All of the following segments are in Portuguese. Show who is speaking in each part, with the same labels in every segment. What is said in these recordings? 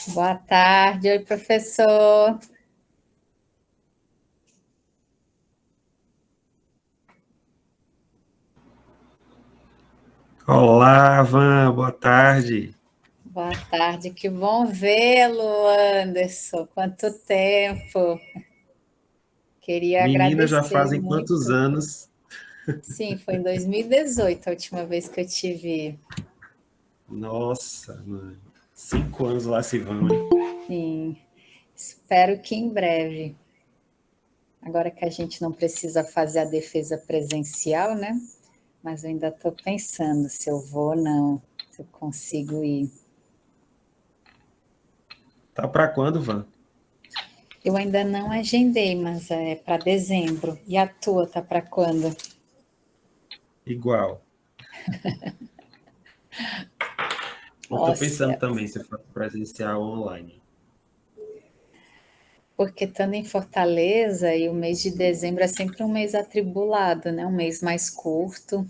Speaker 1: Boa tarde, oi professor.
Speaker 2: Olá, Van, boa tarde.
Speaker 1: Boa tarde, que bom vê-lo, Anderson. Quanto tempo. Queria
Speaker 2: Menina, já
Speaker 1: agradecer
Speaker 2: fazem quantos
Speaker 1: muito.
Speaker 2: anos?
Speaker 1: Sim, foi em 2018 a última vez que eu te vi.
Speaker 2: Nossa, mano, 5 anos lá se vão, hein?
Speaker 1: Sim, espero que em breve. Agora que a gente não precisa fazer a defesa presencial, né? Mas eu ainda estou pensando se eu vou ou não, se eu consigo ir.
Speaker 2: Tá pra quando, Van?
Speaker 1: Eu ainda não agendei, mas é para dezembro. E a tua tá para quando?
Speaker 2: Igual. Eu tô pensando
Speaker 1: Nossa,
Speaker 2: também se for presencial ou online.
Speaker 1: porque estando em Fortaleza e o mês de dezembro é sempre um mês atribulado, né? Um mês mais curto.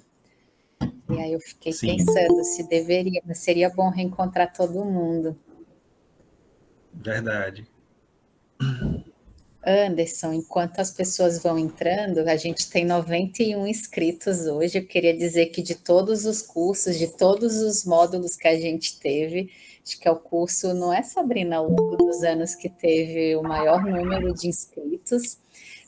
Speaker 1: E aí eu fiquei
Speaker 2: Sim,
Speaker 1: pensando se deveria, mas seria bom reencontrar todo mundo.
Speaker 2: verdade.
Speaker 1: Anderson, enquanto as pessoas vão entrando, a gente tem 91 inscritos hoje. Eu queria dizer que de todos os cursos, de todos os módulos que a gente teve, acho que é o curso, não é, Sabrina, ao longo dos anos que teve o maior número de inscritos.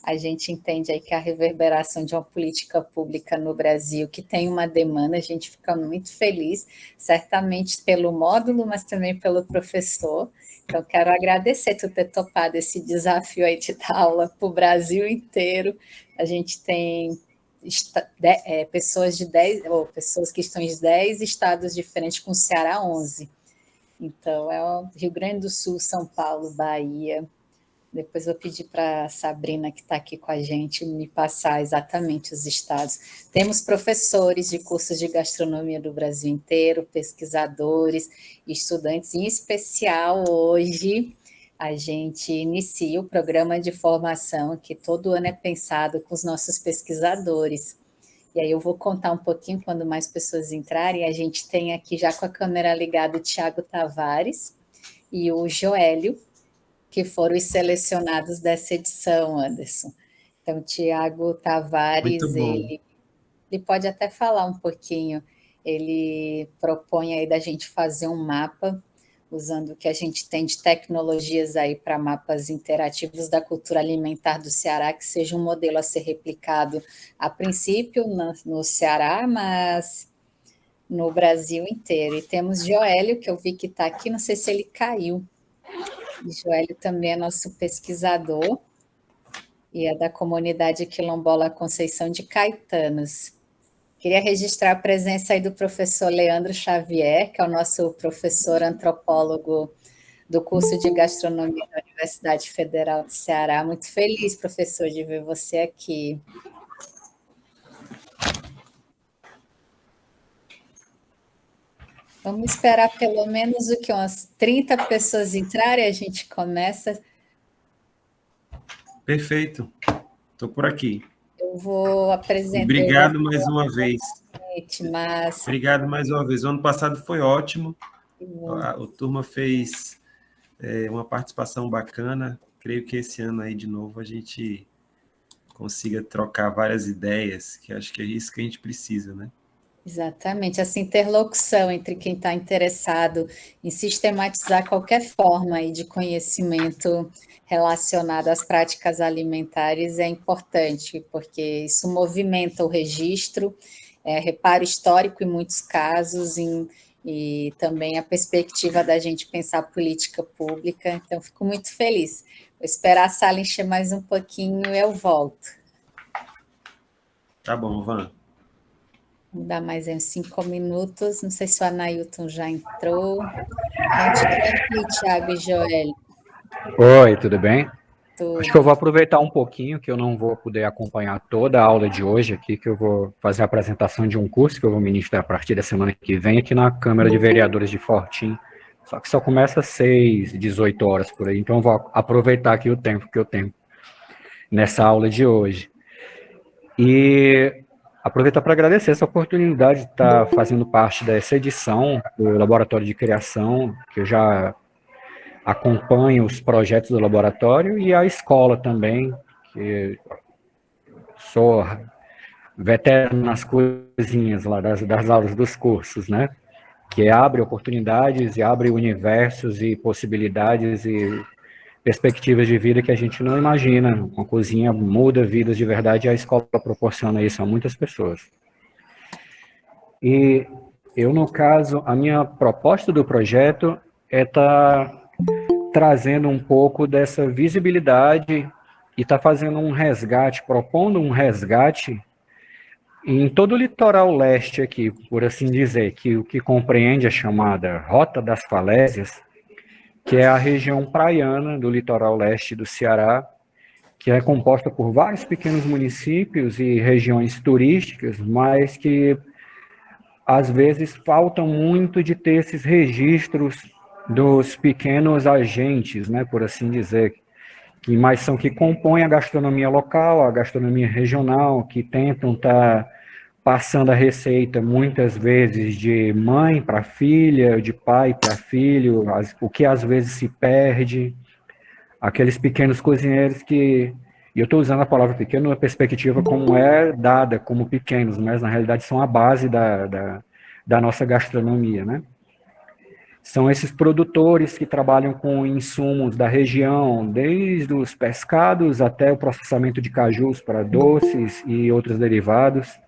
Speaker 1: A gente entende aí que a reverberação de uma política pública no Brasil que tem uma demanda, a gente fica muito feliz, certamente pelo módulo, mas também pelo professor. Então, quero agradecer tu ter topado esse desafio aí de dar aula para o Brasil inteiro. A gente tem pessoas de 10, ou pessoas que estão em 10 estados diferentes, com o Ceará 11. Então, é o Rio Grande do Sul, São Paulo, Bahia. Depois eu pedi para a Sabrina, que está aqui com a gente, me passar exatamente os estados. Temos professores de cursos de gastronomia do Brasil inteiro, pesquisadores, estudantes, em especial hoje. A gente inicia o programa de formação que todo ano é pensado com os nossos pesquisadores. E aí eu vou contar um pouquinho quando mais pessoas entrarem. A gente tem aqui já com a câmera ligada o Tiago Tavares e o Joélio, que foram os selecionados dessa edição, Anderson. Então, Tiago
Speaker 2: Muito
Speaker 1: Tavares,
Speaker 2: bom.
Speaker 1: ele pode até falar um pouquinho. Ele propõe aí da gente fazer um mapa, usando o que a gente tem de tecnologias aí para mapas interativos da cultura alimentar do Ceará, que seja um modelo a ser replicado, a princípio, no Ceará, mas no Brasil inteiro. E temos Joélio, que eu vi que está aqui, não sei se ele caiu. E Joélio também é nosso pesquisador e é da comunidade quilombola Conceição de Caetanos. Queria registrar a presença aí do professor Leandro Xavier, que é o nosso professor antropólogo do curso de gastronomia da Universidade Federal do Ceará. Muito feliz, professor, de ver você aqui. Vamos esperar pelo menos o que umas 30 pessoas entrarem, a gente começa.
Speaker 2: Perfeito. Tô por aqui.
Speaker 1: Eu vou apresentar, eu vou
Speaker 2: Obrigado mais uma vez.
Speaker 1: falar, mas
Speaker 2: Obrigado mais uma vez. O ano passado foi ótimo. A turma fez uma participação bacana. Creio que esse ano aí de novo a gente consiga trocar várias ideias, que acho que é isso que a gente precisa, né?
Speaker 1: exatamente, essa interlocução entre quem está interessado em sistematizar qualquer forma aí de conhecimento relacionado às práticas alimentares é importante, porque isso movimenta o registro, reparo histórico em muitos casos, e também a perspectiva da gente pensar política pública. Então, fico muito feliz. Vou esperar a sala encher mais um pouquinho e eu volto.
Speaker 2: Tá bom, Van.
Speaker 1: Vamos dar mais uns 5 minutos. Não sei se o Anailton já entrou. Onde está aqui, Thiago e Joel?
Speaker 3: Oi, tudo bem? Acho que eu
Speaker 1: Tudo.
Speaker 3: vou aproveitar um pouquinho que eu não vou poder acompanhar toda a aula de hoje aqui, que eu vou fazer a apresentação de um curso que eu vou ministrar a partir da semana que vem aqui na Câmara de Vereadores de Fortim. Só que só começa às 6, 18 horas por aí, então eu vou aproveitar aqui o tempo que eu tenho nessa aula de hoje. E aproveitar para agradecer essa oportunidade de estar fazendo parte dessa edição do Laboratório de Criação, que eu já acompanho os projetos do laboratório, e a escola também, que sou veterano nas coisinhas lá das aulas dos cursos, né? Que abre oportunidades e abre universos e possibilidades e perspectivas de vida que a gente não imagina. Uma cozinha muda vidas de verdade e a escola proporciona isso a muitas pessoas. E eu, no caso, a minha proposta do projeto é estar trazendo um pouco dessa visibilidade e estar fazendo um resgate, propondo um resgate em todo o litoral leste aqui, por assim dizer, que o que compreende a chamada Rota das Falésias, que é a região praiana do litoral leste do Ceará, que é composta por vários pequenos municípios e regiões turísticas, mas que às vezes faltam muito de ter esses registros dos pequenos agentes, né, por assim dizer, que compõem a gastronomia local, a gastronomia regional, que tentam estar passando a receita muitas vezes de mãe para filha, de pai para filho, o que às vezes se perde, aqueles pequenos cozinheiros que, e eu estou usando a palavra pequeno na perspectiva como é dada como pequenos, mas na realidade são a base da nossa gastronomia, né? São esses produtores que trabalham com insumos da região, desde os pescados até o processamento de cajus para doces e outros derivados.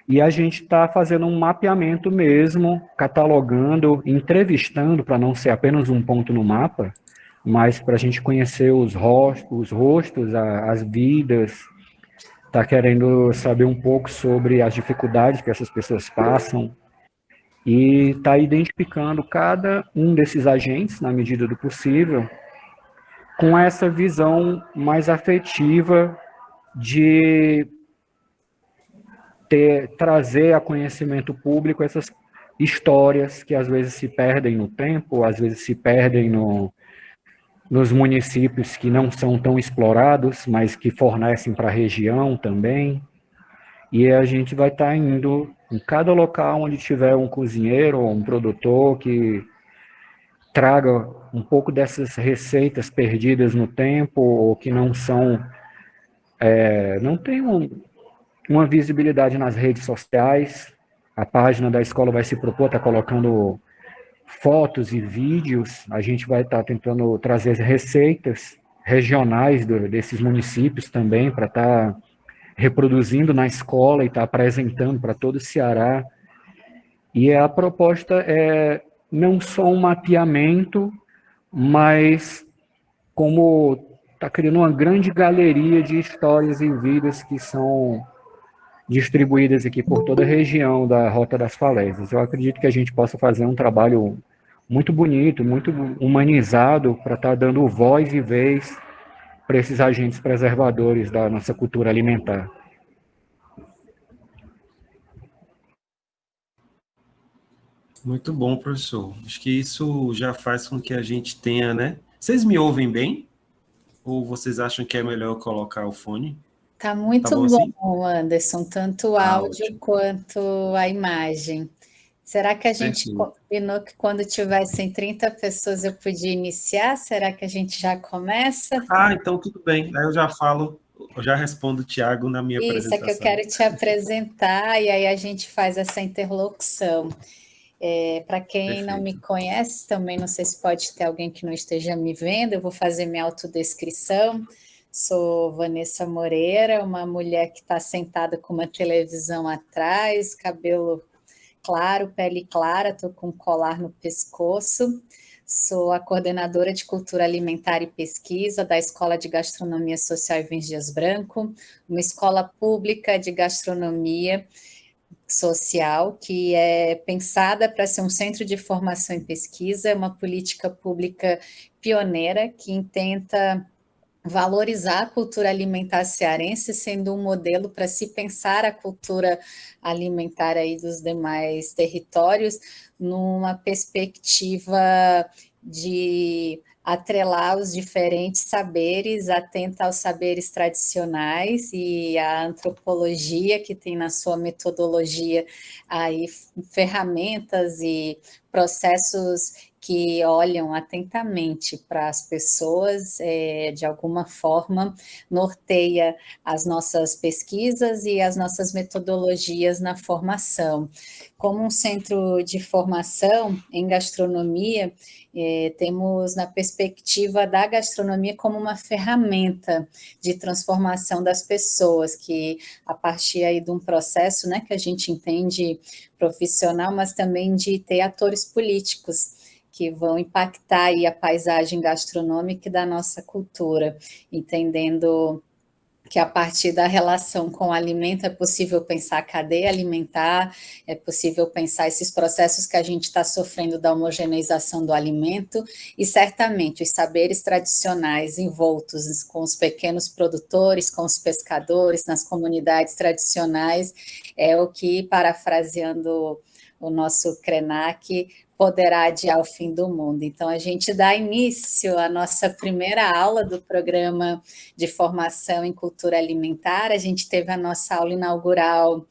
Speaker 3: E a gente está fazendo um mapeamento mesmo, catalogando, entrevistando, para não ser apenas um ponto no mapa, mas para a gente conhecer os rostos, as vidas, está querendo saber um pouco sobre as dificuldades que essas pessoas passam, e está identificando cada um desses agentes, na medida do possível, com essa visão mais afetiva de trazer a conhecimento público essas histórias que às vezes se perdem no tempo, às vezes se perdem nos municípios que não são tão explorados, mas que fornecem para a região também. E a gente vai estar indo em cada local onde tiver um cozinheiro ou um produtor que traga um pouco dessas receitas perdidas no tempo ou que não são, não tem uma visibilidade nas redes sociais. A página da escola vai se propor estar colocando fotos e vídeos. A gente vai estar tentando trazer receitas regionais desses municípios também para estar reproduzindo na escola e estar apresentando para todo o Ceará. E a proposta é não só um mapeamento, mas como está criando uma grande galeria de histórias e vidas que são distribuídas aqui por toda a região da Rota das Falésias. Eu acredito que a gente possa fazer um trabalho muito bonito, muito humanizado, para estar dando voz e vez para esses agentes preservadores da nossa cultura alimentar.
Speaker 2: Muito bom, professor. Acho que isso já faz com que a gente tenha, né? Vocês me ouvem bem? Ou vocês acham que é melhor eu colocar o fone?
Speaker 1: Tá muito
Speaker 2: Tá bom
Speaker 1: bom,
Speaker 2: assim?
Speaker 1: Anderson, tanto o áudio
Speaker 2: Ótimo.
Speaker 1: quanto a imagem. Será que a gente
Speaker 2: Perfeito.
Speaker 1: combinou que quando tivessem 30 pessoas eu podia iniciar? Será que a gente já começa?
Speaker 2: Então tudo bem. Aí eu já falo, eu já respondo o Tiago na minha
Speaker 1: Isso, é que eu
Speaker 2: apresentação.
Speaker 1: quero te apresentar e aí a gente faz essa interlocução. Para quem não me
Speaker 2: Perfeito.
Speaker 1: conhece, também não sei se pode ter alguém que não esteja me vendo, eu vou fazer minha autodescrição. Sou Vanessa Moreira, uma mulher que está sentada com uma televisão atrás, cabelo claro, pele clara, estou com um colar no pescoço. Sou a coordenadora de Cultura Alimentar e Pesquisa da Escola de Gastronomia Social Ivens Dias Branco, uma escola pública de gastronomia social que é pensada para ser um centro de formação e pesquisa, é uma política pública pioneira que intenta valorizar a cultura alimentar cearense, sendo um modelo para se pensar a cultura alimentar aí dos demais territórios, numa perspectiva de atrelar os diferentes saberes, atenta aos saberes tradicionais e à antropologia, que tem na sua metodologia aí ferramentas e processos que olham atentamente para as pessoas, de alguma forma, norteia as nossas pesquisas e as nossas metodologias na formação. Como um centro de formação em gastronomia, temos na perspectiva da gastronomia como uma ferramenta de transformação das pessoas, que a partir aí de um processo, né, que a gente entende profissional, mas também de ter atores políticos que vão impactar aí a paisagem gastronômica da nossa cultura, entendendo que a partir da relação com o alimento é possível pensar a cadeia alimentar, é possível pensar esses processos que a gente está sofrendo da homogeneização do alimento, e certamente os saberes tradicionais envoltos com os pequenos produtores, com os pescadores, nas comunidades tradicionais, é o que, parafraseando o nosso Krenak, poderá adiar o fim do mundo. Então, a gente dá início à nossa primeira aula do programa de formação em cultura alimentar. A gente teve a nossa aula inaugural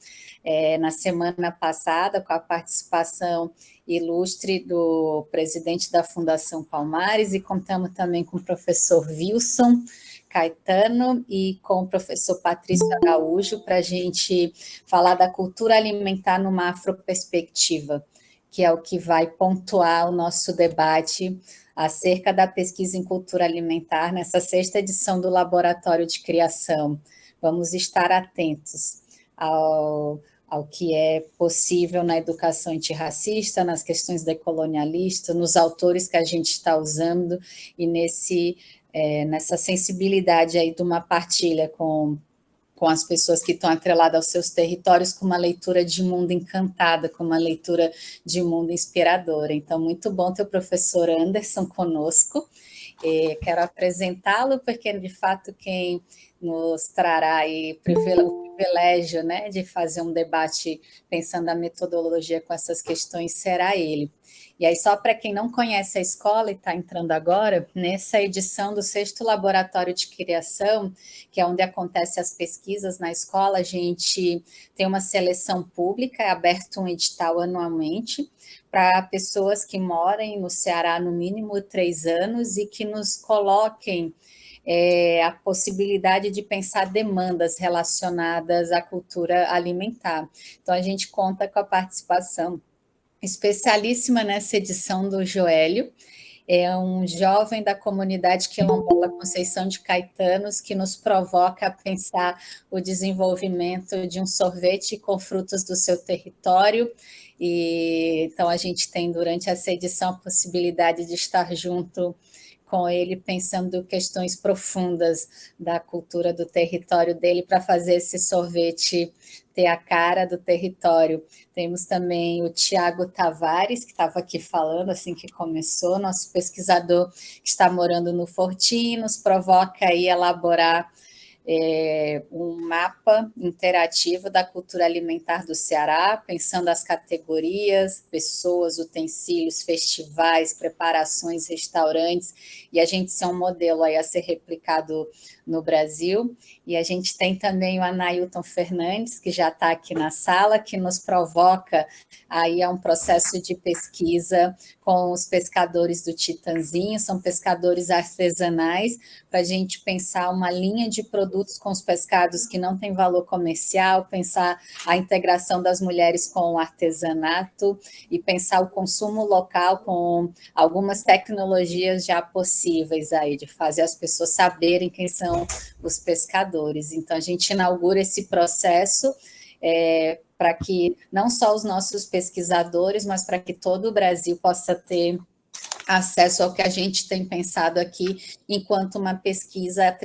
Speaker 1: na semana passada, com a participação ilustre do presidente da Fundação Palmares, e contamos também com o professor Wilson Caetano e com o professor Patrício Araújo, para a gente falar da cultura alimentar numa afroperspectiva, que é o que vai pontuar o nosso debate acerca da pesquisa em cultura alimentar nessa 6ª edição do Laboratório de Criação. Vamos estar atentos ao que é possível na educação antirracista, nas questões decolonialistas, nos autores que a gente está usando, e nessa sensibilidade aí de uma partilha com as pessoas que estão atreladas aos seus territórios, com uma leitura de mundo encantada, com uma leitura de mundo inspiradora. Então, muito bom ter o professor Anderson conosco. Quero apresentá-lo, porque, de fato, quem nos trará aí o privilégio, né, de fazer um debate pensando a metodologia com essas questões será ele. E aí, só para quem não conhece a escola e está entrando agora, nessa edição do 6º Laboratório de Criação, que é onde acontecem as pesquisas na escola, a gente tem uma seleção pública, é aberto um edital anualmente, para pessoas que morem no Ceará no mínimo 3 anos e que nos coloquem a possibilidade de pensar demandas relacionadas à cultura alimentar. Então, a gente conta com a participação especialíssima nessa edição do Joélio, é um jovem da comunidade quilombola Conceição de Caetanos, que nos provoca a pensar o desenvolvimento de um sorvete com frutos do seu território. E então a gente tem durante essa edição a possibilidade de estar junto com ele, pensando questões profundas da cultura do território dele, para fazer esse sorvete ter a cara do território. Temos também o Tiago Tavares, que estava aqui falando assim que começou, nosso pesquisador que está morando no Fortim, nos provoca aí a elaborar um mapa interativo da cultura alimentar do Ceará, pensando as categorias, pessoas, utensílios, festivais, preparações, restaurantes, e a gente ser um modelo aí a ser replicado no Brasil. E a gente tem também o Anailton Fernandes, que já está aqui na sala, que nos provoca aí a um processo de pesquisa com os pescadores do Titanzinho, são pescadores artesanais, para a gente pensar uma linha de produtos com os pescados que não tem valor comercial, pensar a integração das mulheres com o artesanato e pensar o consumo local com algumas tecnologias já possíveis aí, de fazer as pessoas saberem quem são os pescadores. Então, a gente inaugura esse processo para que não só os nossos pesquisadores, mas para que todo o Brasil possa ter acesso ao que a gente tem pensado aqui, enquanto uma pesquisa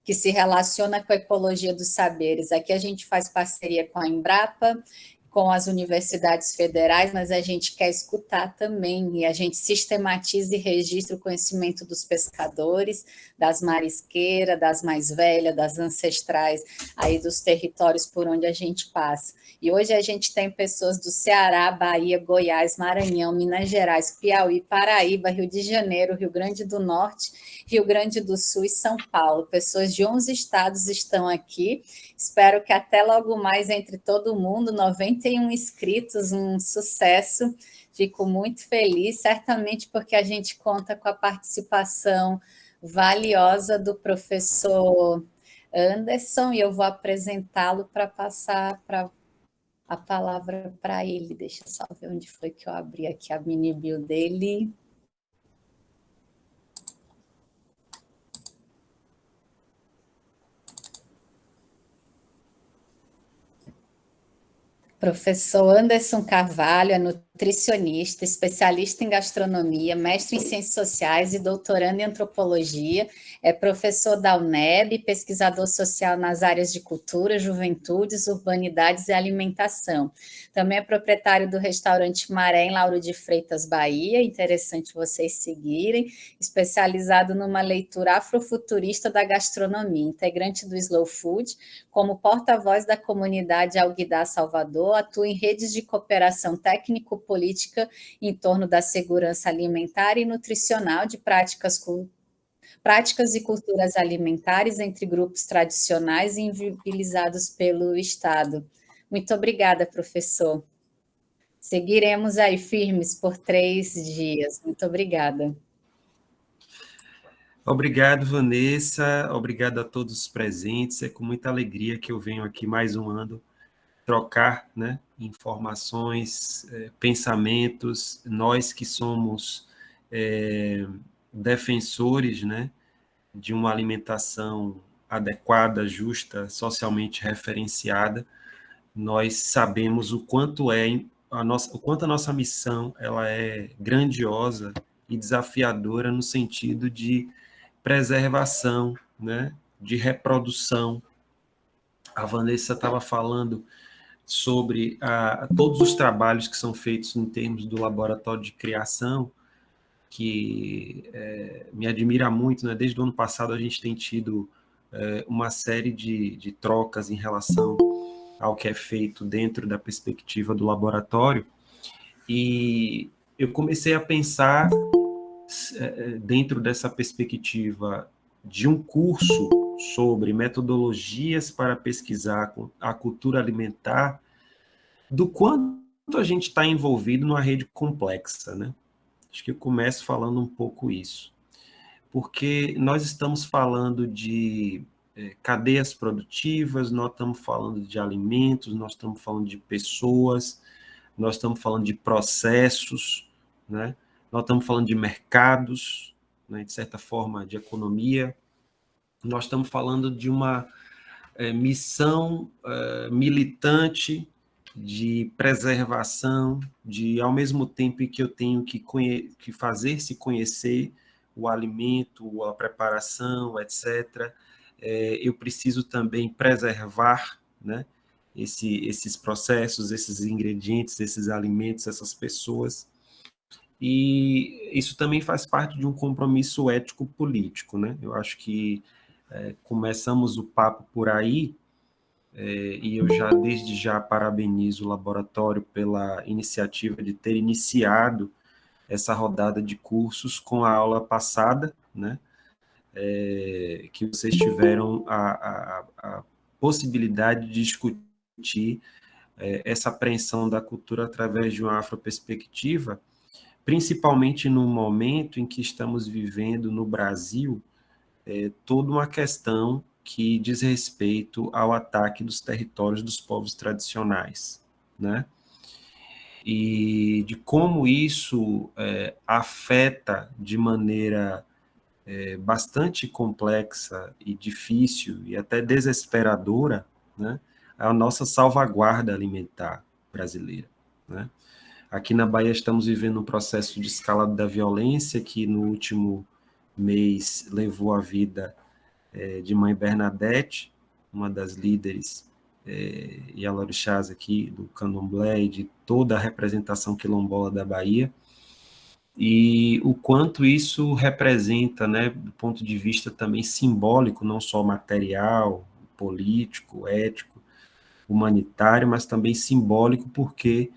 Speaker 1: que se relaciona com a ecologia dos saberes. Aqui a gente faz parceria com a Embrapa, com as universidades federais, mas a gente quer escutar também, e a gente sistematiza e registra o conhecimento dos pescadores, das marisqueiras, das mais velhas, das ancestrais, aí dos territórios por onde a gente passa. E hoje a gente tem pessoas do Ceará, Bahia, Goiás, Maranhão, Minas Gerais, Piauí, Paraíba, Rio de Janeiro, Rio Grande do Norte, Rio Grande do Sul e São Paulo. Pessoas de 11 estados estão aqui. Espero que até logo mais entre todo mundo, 91 91 inscritos, um sucesso. Fico muito feliz, certamente porque a gente conta com a participação valiosa do professor Anderson, e eu vou apresentá-lo para passar a palavra para ele. Deixa eu só ver onde foi que eu abri aqui a mini bio dele. Professor Anderson Carvalho é nutricionista, especialista em gastronomia, mestre em ciências sociais e doutorando em antropologia. É professor da UNEB, pesquisador social nas áreas de cultura, juventudes, urbanidades e alimentação. Também é proprietário do restaurante Maré, em Lauro de Freitas, Bahia. Interessante vocês seguirem. Especializado numa leitura afrofuturista da gastronomia, integrante do Slow Food, como porta-voz da comunidade Alguidar Salvador, atua em redes de cooperação técnico-política em torno da segurança alimentar e nutricional de práticas e culturas alimentares entre grupos tradicionais e invisibilizados pelo Estado. Muito obrigada, professor. Seguiremos aí firmes por 3 dias. Muito obrigada.
Speaker 2: Obrigado, Vanessa. Obrigado a todos os presentes. É com muita alegria que eu venho aqui mais um ano trocar, né, informações, pensamentos. Nós que somos defensores, né, de uma alimentação adequada, justa, socialmente referenciada, nós sabemos o quanto a nossa missão ela é grandiosa e desafiadora no sentido de preservação, né, de reprodução. A Vanessa estava falando sobre todos os trabalhos que são feitos em termos do laboratório de criação, que me admira muito, né? Desde o ano passado a gente tem tido uma série de trocas em relação ao que é feito dentro da perspectiva do laboratório, e eu comecei a pensar dentro dessa perspectiva de um curso sobre metodologias para pesquisar a cultura alimentar, do quanto a gente está envolvido numa rede complexa, né? Acho que eu começo falando um pouco isso, porque nós estamos falando de cadeias produtivas, nós estamos falando de alimentos, nós estamos falando de pessoas, nós estamos falando de processos, né? Nós estamos falando de mercados, né? De certa forma, de economia. Nós estamos falando de uma missão militante de preservação, de, ao mesmo tempo que eu tenho que fazer se conhecer o alimento, a preparação, etc., eu preciso também preservar, né, esses processos, esses ingredientes, esses alimentos, essas pessoas. E isso também faz parte de um compromisso ético-político, né? Eu acho que começamos o papo por aí, e eu desde já parabenizo o laboratório pela iniciativa de ter iniciado essa rodada de cursos com a aula passada, né? Que vocês tiveram a possibilidade de discutir essa apreensão da cultura através de uma afroperspectiva, principalmente no momento em que estamos vivendo no Brasil toda uma questão que diz respeito ao ataque dos territórios dos povos tradicionais, né? E de como isso afeta de maneira bastante complexa e difícil e até desesperadora, né, a nossa salvaguarda alimentar brasileira, né? Aqui na Bahia estamos vivendo um processo de escalada da violência que no último mês levou a vida de Mãe Bernadette, uma das líderes e alorixás aqui do candomblé e de toda a representação quilombola da Bahia, e o quanto isso representa, né, do ponto de vista também simbólico, não só material, político, ético, humanitário, mas também simbólico, porque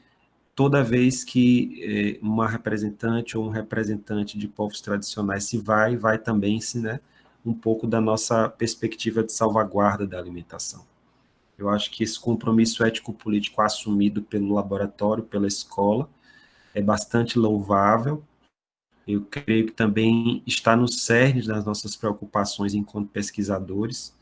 Speaker 2: toda vez que uma representante ou um representante de povos tradicionais vai também, né, um pouco da nossa perspectiva de salvaguarda da alimentação. Eu acho que esse compromisso ético-político assumido pelo laboratório, pela escola, é bastante louvável. Eu creio que também está no cerne das nossas preocupações enquanto pesquisadores,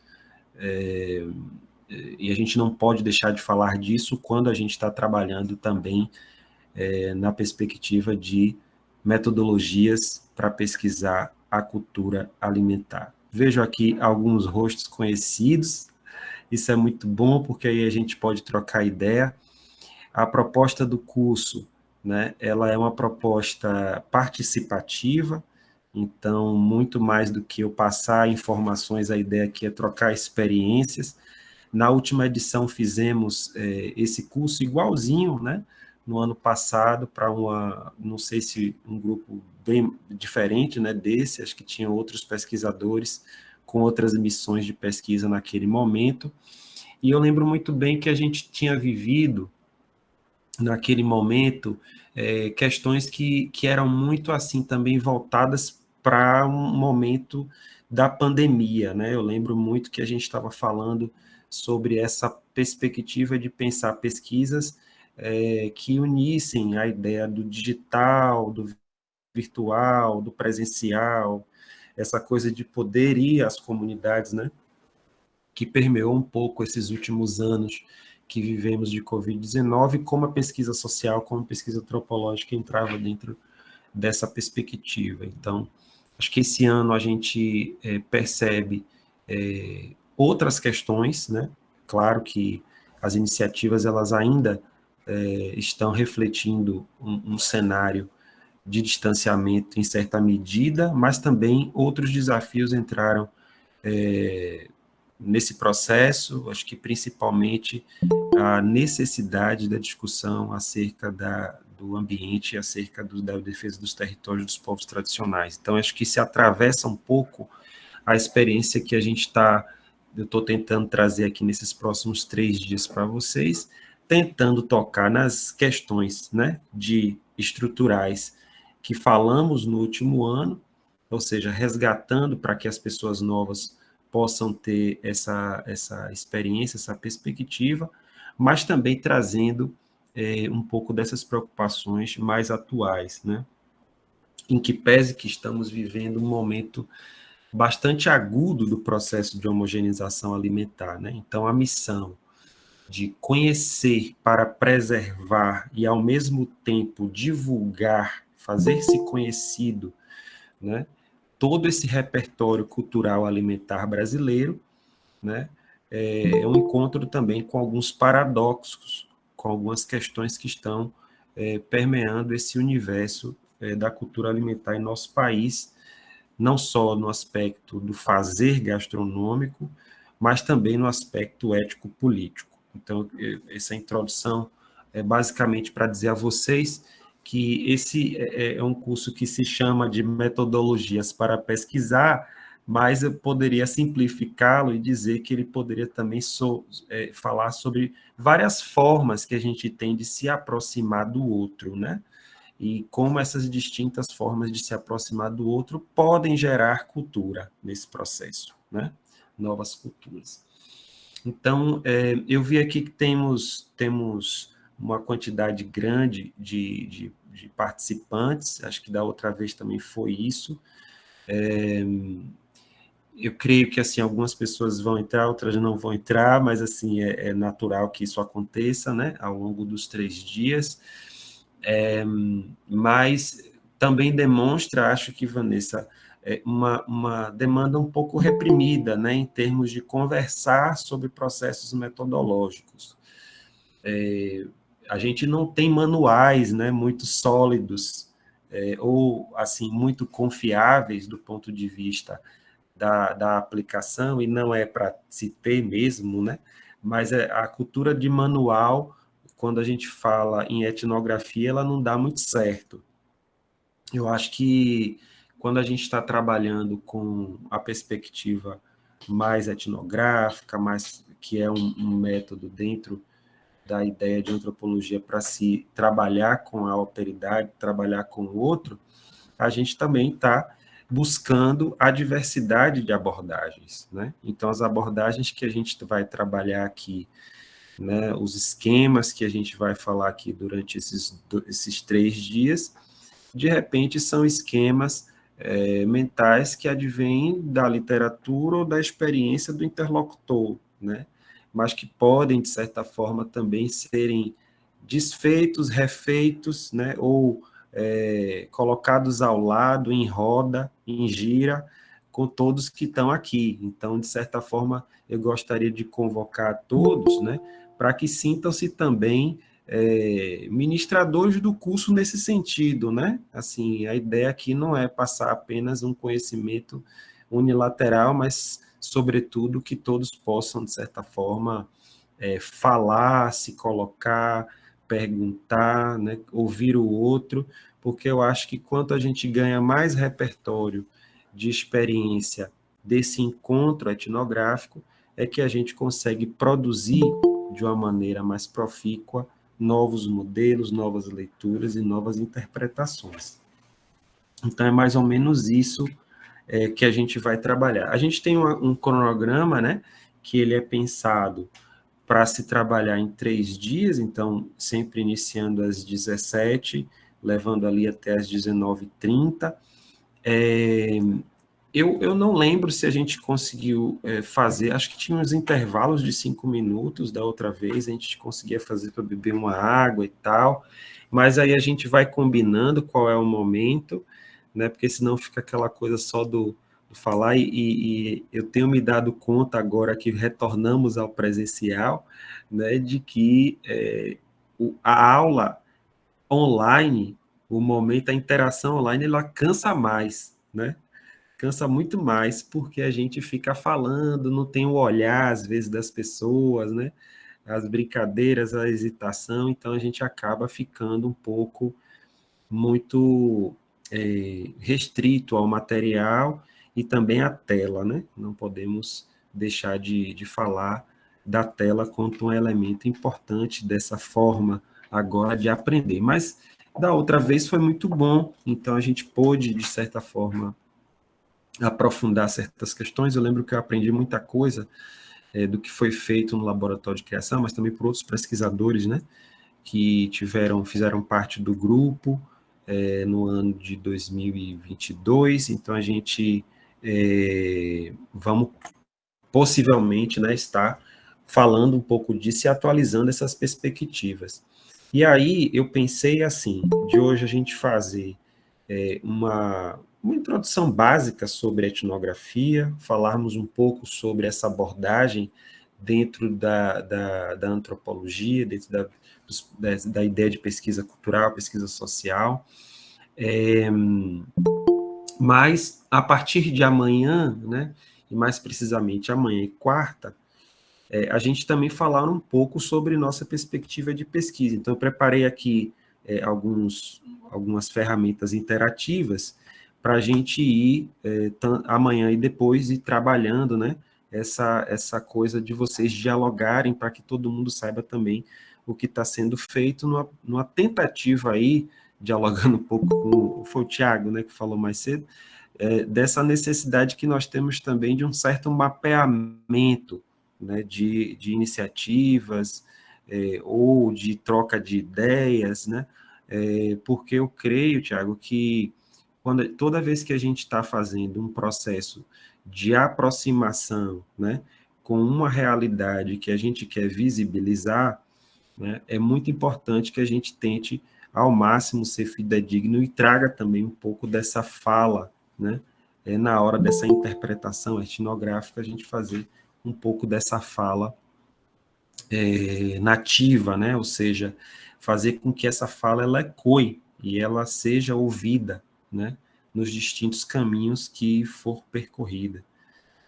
Speaker 2: e a gente não pode deixar de falar disso quando a gente está trabalhando também na perspectiva de metodologias para pesquisar a cultura alimentar. Vejo aqui alguns rostos conhecidos, isso é muito bom, porque aí a gente pode trocar ideia. A proposta do curso, né, ela é uma proposta participativa, então, muito mais do que eu passar informações, a ideia aqui é trocar experiências. Na última edição fizemos esse curso igualzinho, né, no ano passado, para não sei se um grupo bem diferente, né, desse, acho que tinha outros pesquisadores com outras missões de pesquisa naquele momento, e eu lembro muito bem que a gente tinha vivido, naquele momento, questões que eram muito assim também voltadas para um momento da pandemia, né? Eu lembro muito que a gente estava falando sobre essa perspectiva de pensar pesquisas que unissem a ideia do digital, do virtual, do presencial, essa coisa de poder ir às comunidades, né? Que permeou um pouco esses últimos anos que vivemos de Covid-19, como a pesquisa social, como a pesquisa antropológica entrava dentro dessa perspectiva. Então, acho que esse ano a gente percebe outras questões, né? Claro que as iniciativas, elas ainda estão refletindo um cenário de distanciamento em certa medida, mas também outros desafios entraram nesse processo, acho que principalmente a necessidade da discussão acerca do ambiente, acerca da defesa dos territórios dos povos tradicionais. Então, acho que se atravessa um pouco a experiência que eu estou tentando trazer aqui nesses próximos 3 dias para vocês, tentando tocar nas questões, né, de estruturais que falamos no último ano, ou seja, resgatando para que as pessoas novas possam ter essa experiência, essa perspectiva, mas também trazendo um pouco dessas preocupações mais atuais, né? Em que pese que estamos vivendo um momento bastante agudo do processo de homogeneização alimentar, né? Então, a missão de conhecer para preservar e, ao mesmo tempo, divulgar, fazer-se conhecido, né? Todo esse repertório cultural alimentar brasileiro, né? É um encontro também com alguns paradoxos, com algumas questões que estão permeando esse universo da cultura alimentar em nosso país, não só no aspecto do fazer gastronômico, mas também no aspecto ético-político. Então, essa introdução é basicamente para dizer a vocês que esse é um curso que se chama de metodologias para pesquisar, mas eu poderia simplificá-lo e dizer que ele poderia também falar sobre várias formas que a gente tem de se aproximar do outro, né? E como essas distintas formas de se aproximar do outro podem gerar cultura nesse processo, né? Novas culturas. Então, eu vi aqui que temos uma quantidade grande de participantes, acho que da outra vez também foi isso. Eu creio que assim algumas pessoas vão entrar, outras não vão entrar, mas assim é natural que isso aconteça, né, ao longo dos 3 dias. Mas também demonstra, acho que, Vanessa, uma demanda um pouco reprimida, né, em termos de conversar sobre processos metodológicos. A gente não tem manuais, né, muito sólidos, ou assim muito confiáveis do ponto de vista da aplicação, e não é para se ter mesmo, né, mas a cultura de manual, quando a gente fala em etnografia, ela não dá muito certo. Eu acho que quando a gente está trabalhando com a perspectiva mais etnográfica, que é um método dentro da ideia de antropologia para se trabalhar com a alteridade, trabalhar com o outro, a gente também está buscando a diversidade de abordagens, né? Então, as abordagens que a gente vai trabalhar aqui, né, os esquemas que a gente vai falar aqui durante esses 3 dias, de repente são esquemas mentais que advêm da literatura ou da experiência do interlocutor, né? Mas que podem, de certa forma, também serem desfeitos, refeitos, né? Ou colocados ao lado, em roda, em gira, com todos que estão aqui. Então, de certa forma, eu gostaria de convocar todos, né, para que sintam-se também ministradores do curso nesse sentido, né? Assim, a ideia aqui não é passar apenas um conhecimento unilateral, mas, sobretudo, que todos possam, de certa forma, falar, se colocar, perguntar, né, ouvir o outro, porque eu acho que quanto a gente ganha mais repertório de experiência desse encontro etnográfico, é que a gente consegue produzir de uma maneira mais profícua novos modelos, novas leituras e novas interpretações. Então, é mais ou menos isso que a gente vai trabalhar. A gente tem um cronograma, né, que ele é pensado para se trabalhar em 3 dias, então, sempre iniciando às 17, levando ali até às 19h30. Eu não lembro se a gente conseguiu fazer, acho que tinha uns intervalos de 5 minutos da outra vez, a gente conseguia fazer para beber uma água e tal, mas aí a gente vai combinando qual é o momento, né, porque senão fica aquela coisa só do falar, e eu tenho me dado conta agora que retornamos ao presencial, né, de que a aula online, o momento, a interação online, ela cansa mais, né? Cansa muito mais, porque a gente fica falando, não tem o olhar, às vezes, das pessoas, né? As brincadeiras, a hesitação, então a gente acaba ficando um pouco muito restrito ao material e também à tela, né? Não podemos deixar de falar da tela quanto um elemento importante dessa forma agora de aprender. Mas da outra vez foi muito bom, então a gente pôde, de certa forma, aprofundar certas questões. Eu lembro que eu aprendi muita coisa do que foi feito no laboratório de criação, mas também por outros pesquisadores, né, que fizeram parte do grupo no ano de 2022. Então, a gente vamos possivelmente, né, estar falando um pouco disso e atualizando essas perspectivas. E aí, eu pensei assim, de hoje a gente fazer uma introdução básica sobre etnografia, falarmos um pouco sobre essa abordagem dentro da antropologia, dentro da ideia de pesquisa cultural, pesquisa social. Mas, a partir de amanhã, né, e mais precisamente amanhã e quarta, a gente também falar um pouco sobre nossa perspectiva de pesquisa. Então, eu preparei aqui algumas ferramentas interativas para a gente ir amanhã e depois ir trabalhando, né, essa coisa de vocês dialogarem para que todo mundo saiba também o que está sendo feito numa tentativa aí, dialogando um pouco com foi o Tiago, né, que falou mais cedo, dessa necessidade que nós temos também de um certo mapeamento, né, de iniciativas ou de troca de ideias, né, porque eu creio, Tiago, que toda vez que a gente está fazendo um processo de aproximação, né, com uma realidade que a gente quer visibilizar, né, é muito importante que a gente tente ao máximo ser fidedigno e traga também um pouco dessa fala, né, na hora dessa interpretação etnográfica, a gente fazer um pouco dessa fala nativa, né, ou seja, fazer com que essa fala ela ecoe e ela seja ouvida, né, nos distintos caminhos que for percorrida.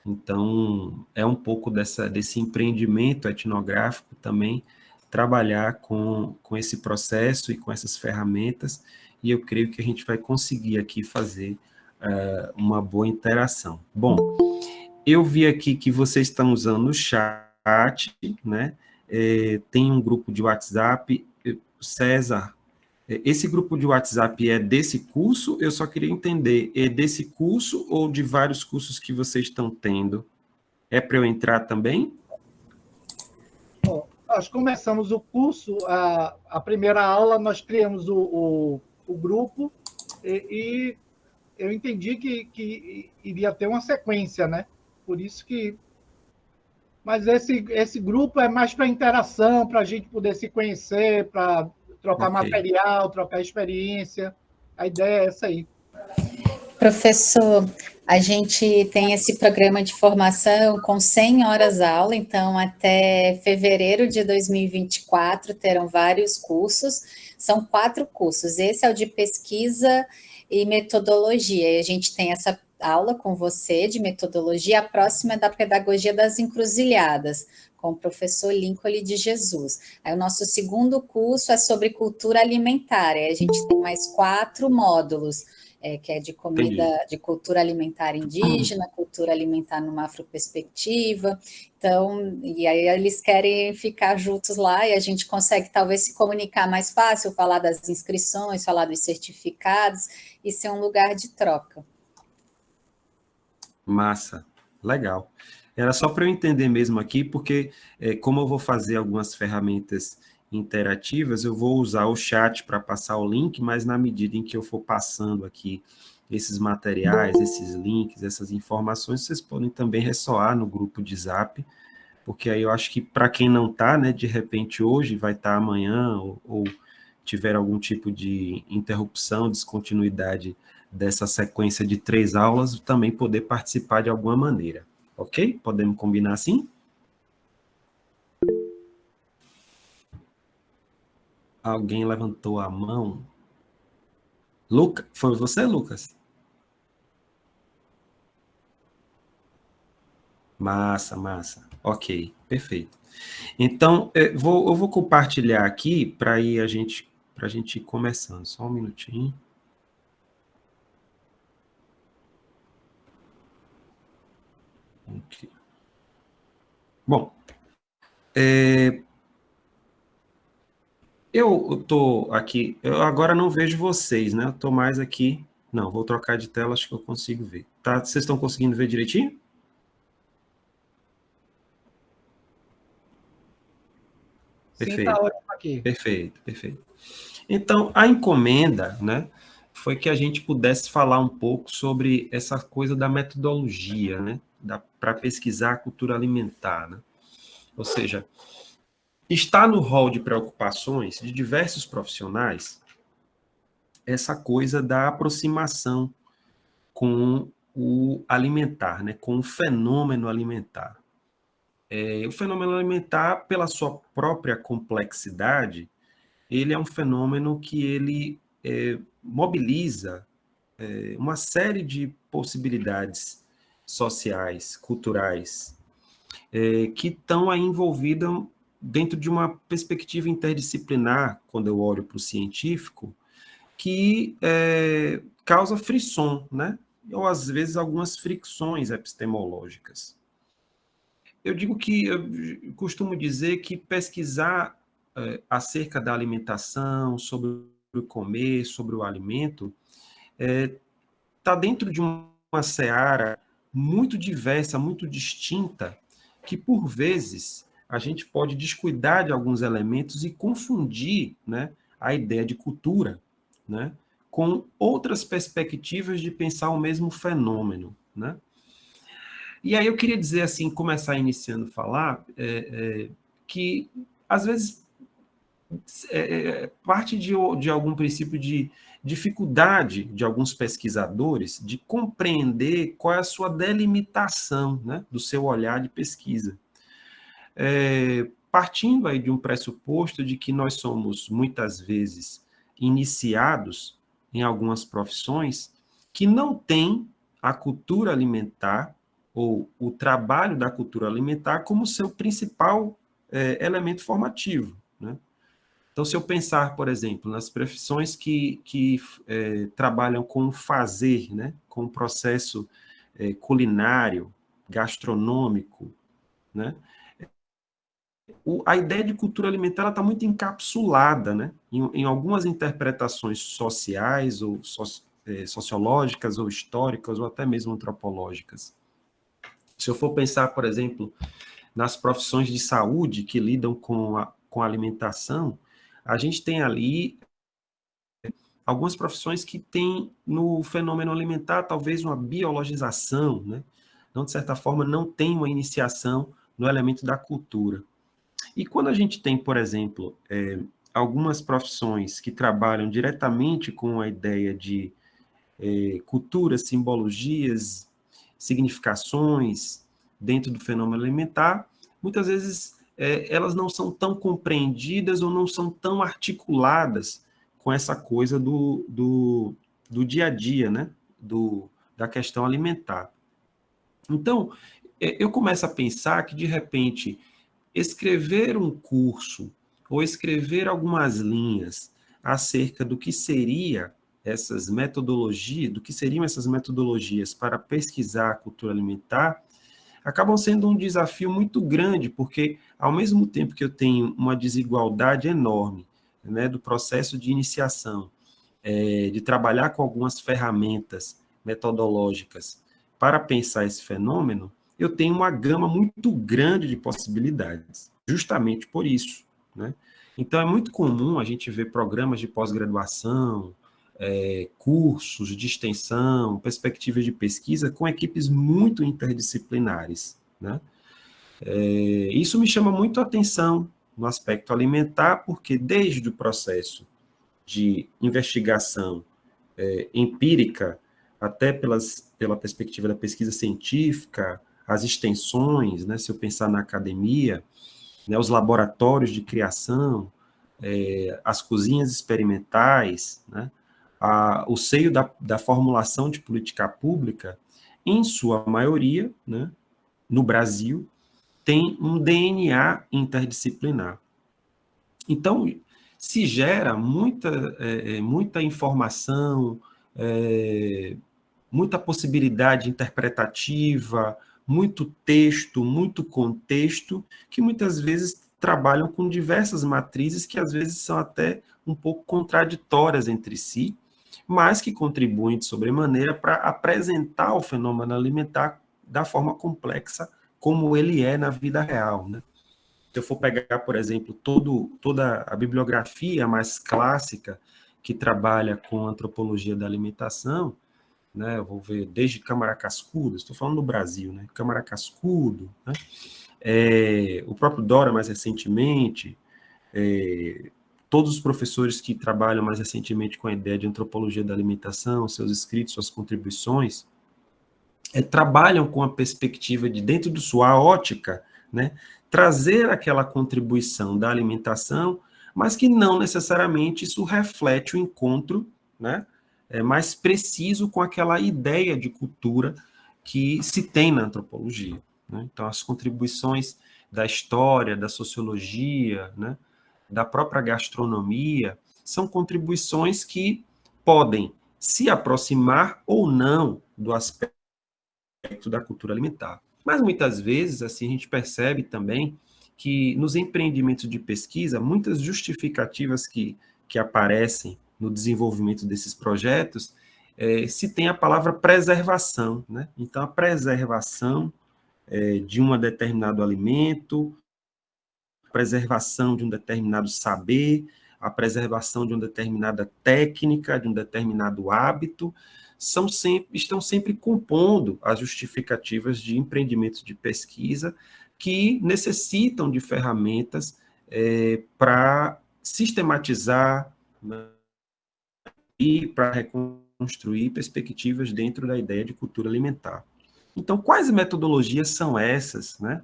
Speaker 2: Então, é um pouco desse empreendimento etnográfico também, trabalhar com esse processo e com essas ferramentas, e eu creio que a gente vai conseguir aqui fazer uma boa interação. Bom, eu vi aqui que vocês estão usando o chat, né? Tem um grupo de WhatsApp, César, Esse grupo de WhatsApp é desse curso? Eu só queria entender, é desse curso ou de vários cursos que vocês estão tendo? É para eu entrar também?
Speaker 4: Bom, nós começamos o curso, a primeira aula, nós criamos o grupo e eu entendi que iria ter uma sequência, né? Por isso que. Mas esse grupo é mais para interação, para a gente poder se conhecer, para trocar
Speaker 2: Ok.
Speaker 4: material, trocar experiência. A ideia é essa aí.
Speaker 1: Professor, a gente tem esse programa de formação com 100 horas aula, então até fevereiro de 2024 terão vários cursos, são 4 cursos, esse é o de pesquisa e metodologia, e a gente tem essa aula com você de metodologia, a próxima é da pedagogia das encruzilhadas, com o professor Lincoln de Jesus. Aí o nosso segundo curso é sobre cultura alimentar, aí a gente tem mais 4 módulos, que é de comida,
Speaker 2: Entendi.
Speaker 1: de cultura alimentar indígena, cultura alimentar numa afroperspectiva. Então, e aí eles querem ficar juntos lá e a gente consegue talvez se comunicar mais fácil, falar das inscrições, falar dos certificados e ser um lugar de troca.
Speaker 2: Massa, legal. Era só para eu entender mesmo aqui, porque como eu vou fazer algumas ferramentas interativas, eu vou usar o chat para passar o link, mas na medida em que eu for passando aqui esses materiais, esses links, essas informações, vocês podem também ressoar no grupo de Zap, porque aí eu acho que para quem não está, né, de repente hoje, vai estar amanhã, ou tiver algum tipo de interrupção, descontinuidade dessa sequência de 3 aulas, também poder participar de alguma maneira. Ok? Podemos combinar assim? Alguém levantou a mão? Lucas, foi você, Lucas? Massa, massa. Ok, perfeito. Então, eu vou compartilhar aqui para aí a gente ir começando. Só um minutinho. Okay. Bom, eu estou aqui, eu agora não vejo vocês, né? Eu estou mais aqui. Não, vou trocar de tela, acho que eu consigo ver. Tá? Vocês estão conseguindo ver direitinho?
Speaker 4: Sim, está
Speaker 2: Perfeito,
Speaker 4: ótimo aqui.
Speaker 2: perfeito, perfeito. Então, a encomenda, né, foi que a gente pudesse falar um pouco sobre essa coisa da metodologia, né, para pesquisar a cultura alimentar, né? Ou seja, está no rol de preocupações de diversos profissionais essa coisa da aproximação com o alimentar, né, com o fenômeno alimentar. O fenômeno alimentar, pela sua própria complexidade, ele é um fenômeno que ele mobiliza uma série de possibilidades sociais, culturais, que estão aí envolvidas dentro de uma perspectiva interdisciplinar, quando eu olho para o científico, que causa frisson, né? Ou às vezes algumas fricções epistemológicas. Eu digo que, eu costumo dizer que pesquisar acerca da alimentação, sobre o comer, sobre o alimento, está dentro de uma seara muito diversa, muito distinta, que por vezes a gente pode descuidar de alguns elementos e confundir, né, a ideia de cultura, né, com outras perspectivas de pensar o mesmo fenômeno, né? E aí eu queria dizer assim, começar iniciando a falar que às vezes parte de algum princípio de dificuldade de alguns pesquisadores de compreender qual é a sua delimitação, né, do seu olhar de pesquisa. Partindo aí de um pressuposto de que nós somos, muitas vezes, iniciados em algumas profissões que não têm a cultura alimentar ou o trabalho da cultura alimentar como seu principal elemento formativo, né? Então, se eu pensar, por exemplo, nas profissões que trabalham com o fazer, né, com o processo culinário, gastronômico, né, a ideia de cultura alimentar está muito encapsulada, né, em algumas interpretações sociais, ou sociológicas, ou históricas, ou até mesmo antropológicas. Se eu for pensar, por exemplo, nas profissões de saúde que lidam com a alimentação, a gente tem ali algumas profissões que têm no fenômeno alimentar talvez uma biologização, né? Então, de certa forma, não tem uma iniciação no elemento da cultura. E quando a gente tem, por exemplo, algumas profissões que trabalham diretamente com a ideia de culturas, simbologias, significações dentro do fenômeno alimentar, muitas vezes elas não são tão compreendidas ou não são tão articuladas com essa coisa do dia a dia, né? Da questão alimentar. Então, eu começo a pensar que, de repente, escrever um curso ou escrever algumas linhas acerca do que seria essas metodologias, do que seriam essas metodologias para pesquisar a cultura alimentar, acabam sendo um desafio muito grande, porque, ao mesmo tempo que eu tenho uma desigualdade enorme, né, do processo de iniciação, de trabalhar com algumas ferramentas metodológicas para pensar esse fenômeno, eu tenho uma gama muito grande de possibilidades, justamente por isso, né? Então, é muito comum a gente ver programas de pós-graduação, cursos de extensão, perspectivas de pesquisa com equipes muito interdisciplinares, né? Isso me chama muito a atenção no aspecto alimentar, porque desde o processo de investigação empírica, até pela perspectiva da pesquisa científica, as extensões, né, se eu pensar na academia, né, os laboratórios de criação, as cozinhas experimentais, né, o seio da formulação de política pública, em sua maioria, né, no Brasil, tem um DNA interdisciplinar. Então, se gera muita informação, muita possibilidade interpretativa, muito texto, muito contexto, que muitas vezes trabalham com diversas matrizes que às vezes são até um pouco contraditórias entre si, mas que contribuem de sobremaneira para apresentar o fenômeno alimentar da forma complexa como ele é na vida real, né? Se eu for pegar, por exemplo, toda a bibliografia mais clássica que trabalha com antropologia da alimentação, né, eu vou ver desde Câmara Cascudo, estou falando do Brasil, né, Câmara Cascudo, né, o próprio Dora mais recentemente, todos os professores que trabalham mais recentemente com a ideia de antropologia da alimentação, seus escritos, suas contribuições, trabalham com a perspectiva de, dentro de sua ótica, né, trazer aquela contribuição da alimentação, mas que não necessariamente isso reflete o encontro, né, mais preciso com aquela ideia de cultura que se tem na antropologia, né? Então, as contribuições da história, da sociologia, né, da própria gastronomia, são contribuições que podem se aproximar ou não do aspecto da cultura alimentar. Mas muitas vezes, assim, a gente percebe também que nos empreendimentos de pesquisa, muitas justificativas que aparecem no desenvolvimento desses projetos, se tem a palavra preservação, né? Então, a preservação de um determinado alimento, a preservação de um determinado saber, a preservação de uma determinada técnica, de um determinado hábito, estão sempre compondo as justificativas de empreendimentos de pesquisa que necessitam de ferramentas para sistematizar, né, e para reconstruir perspectivas dentro da ideia de cultura alimentar. Então, quais metodologias são essas, né,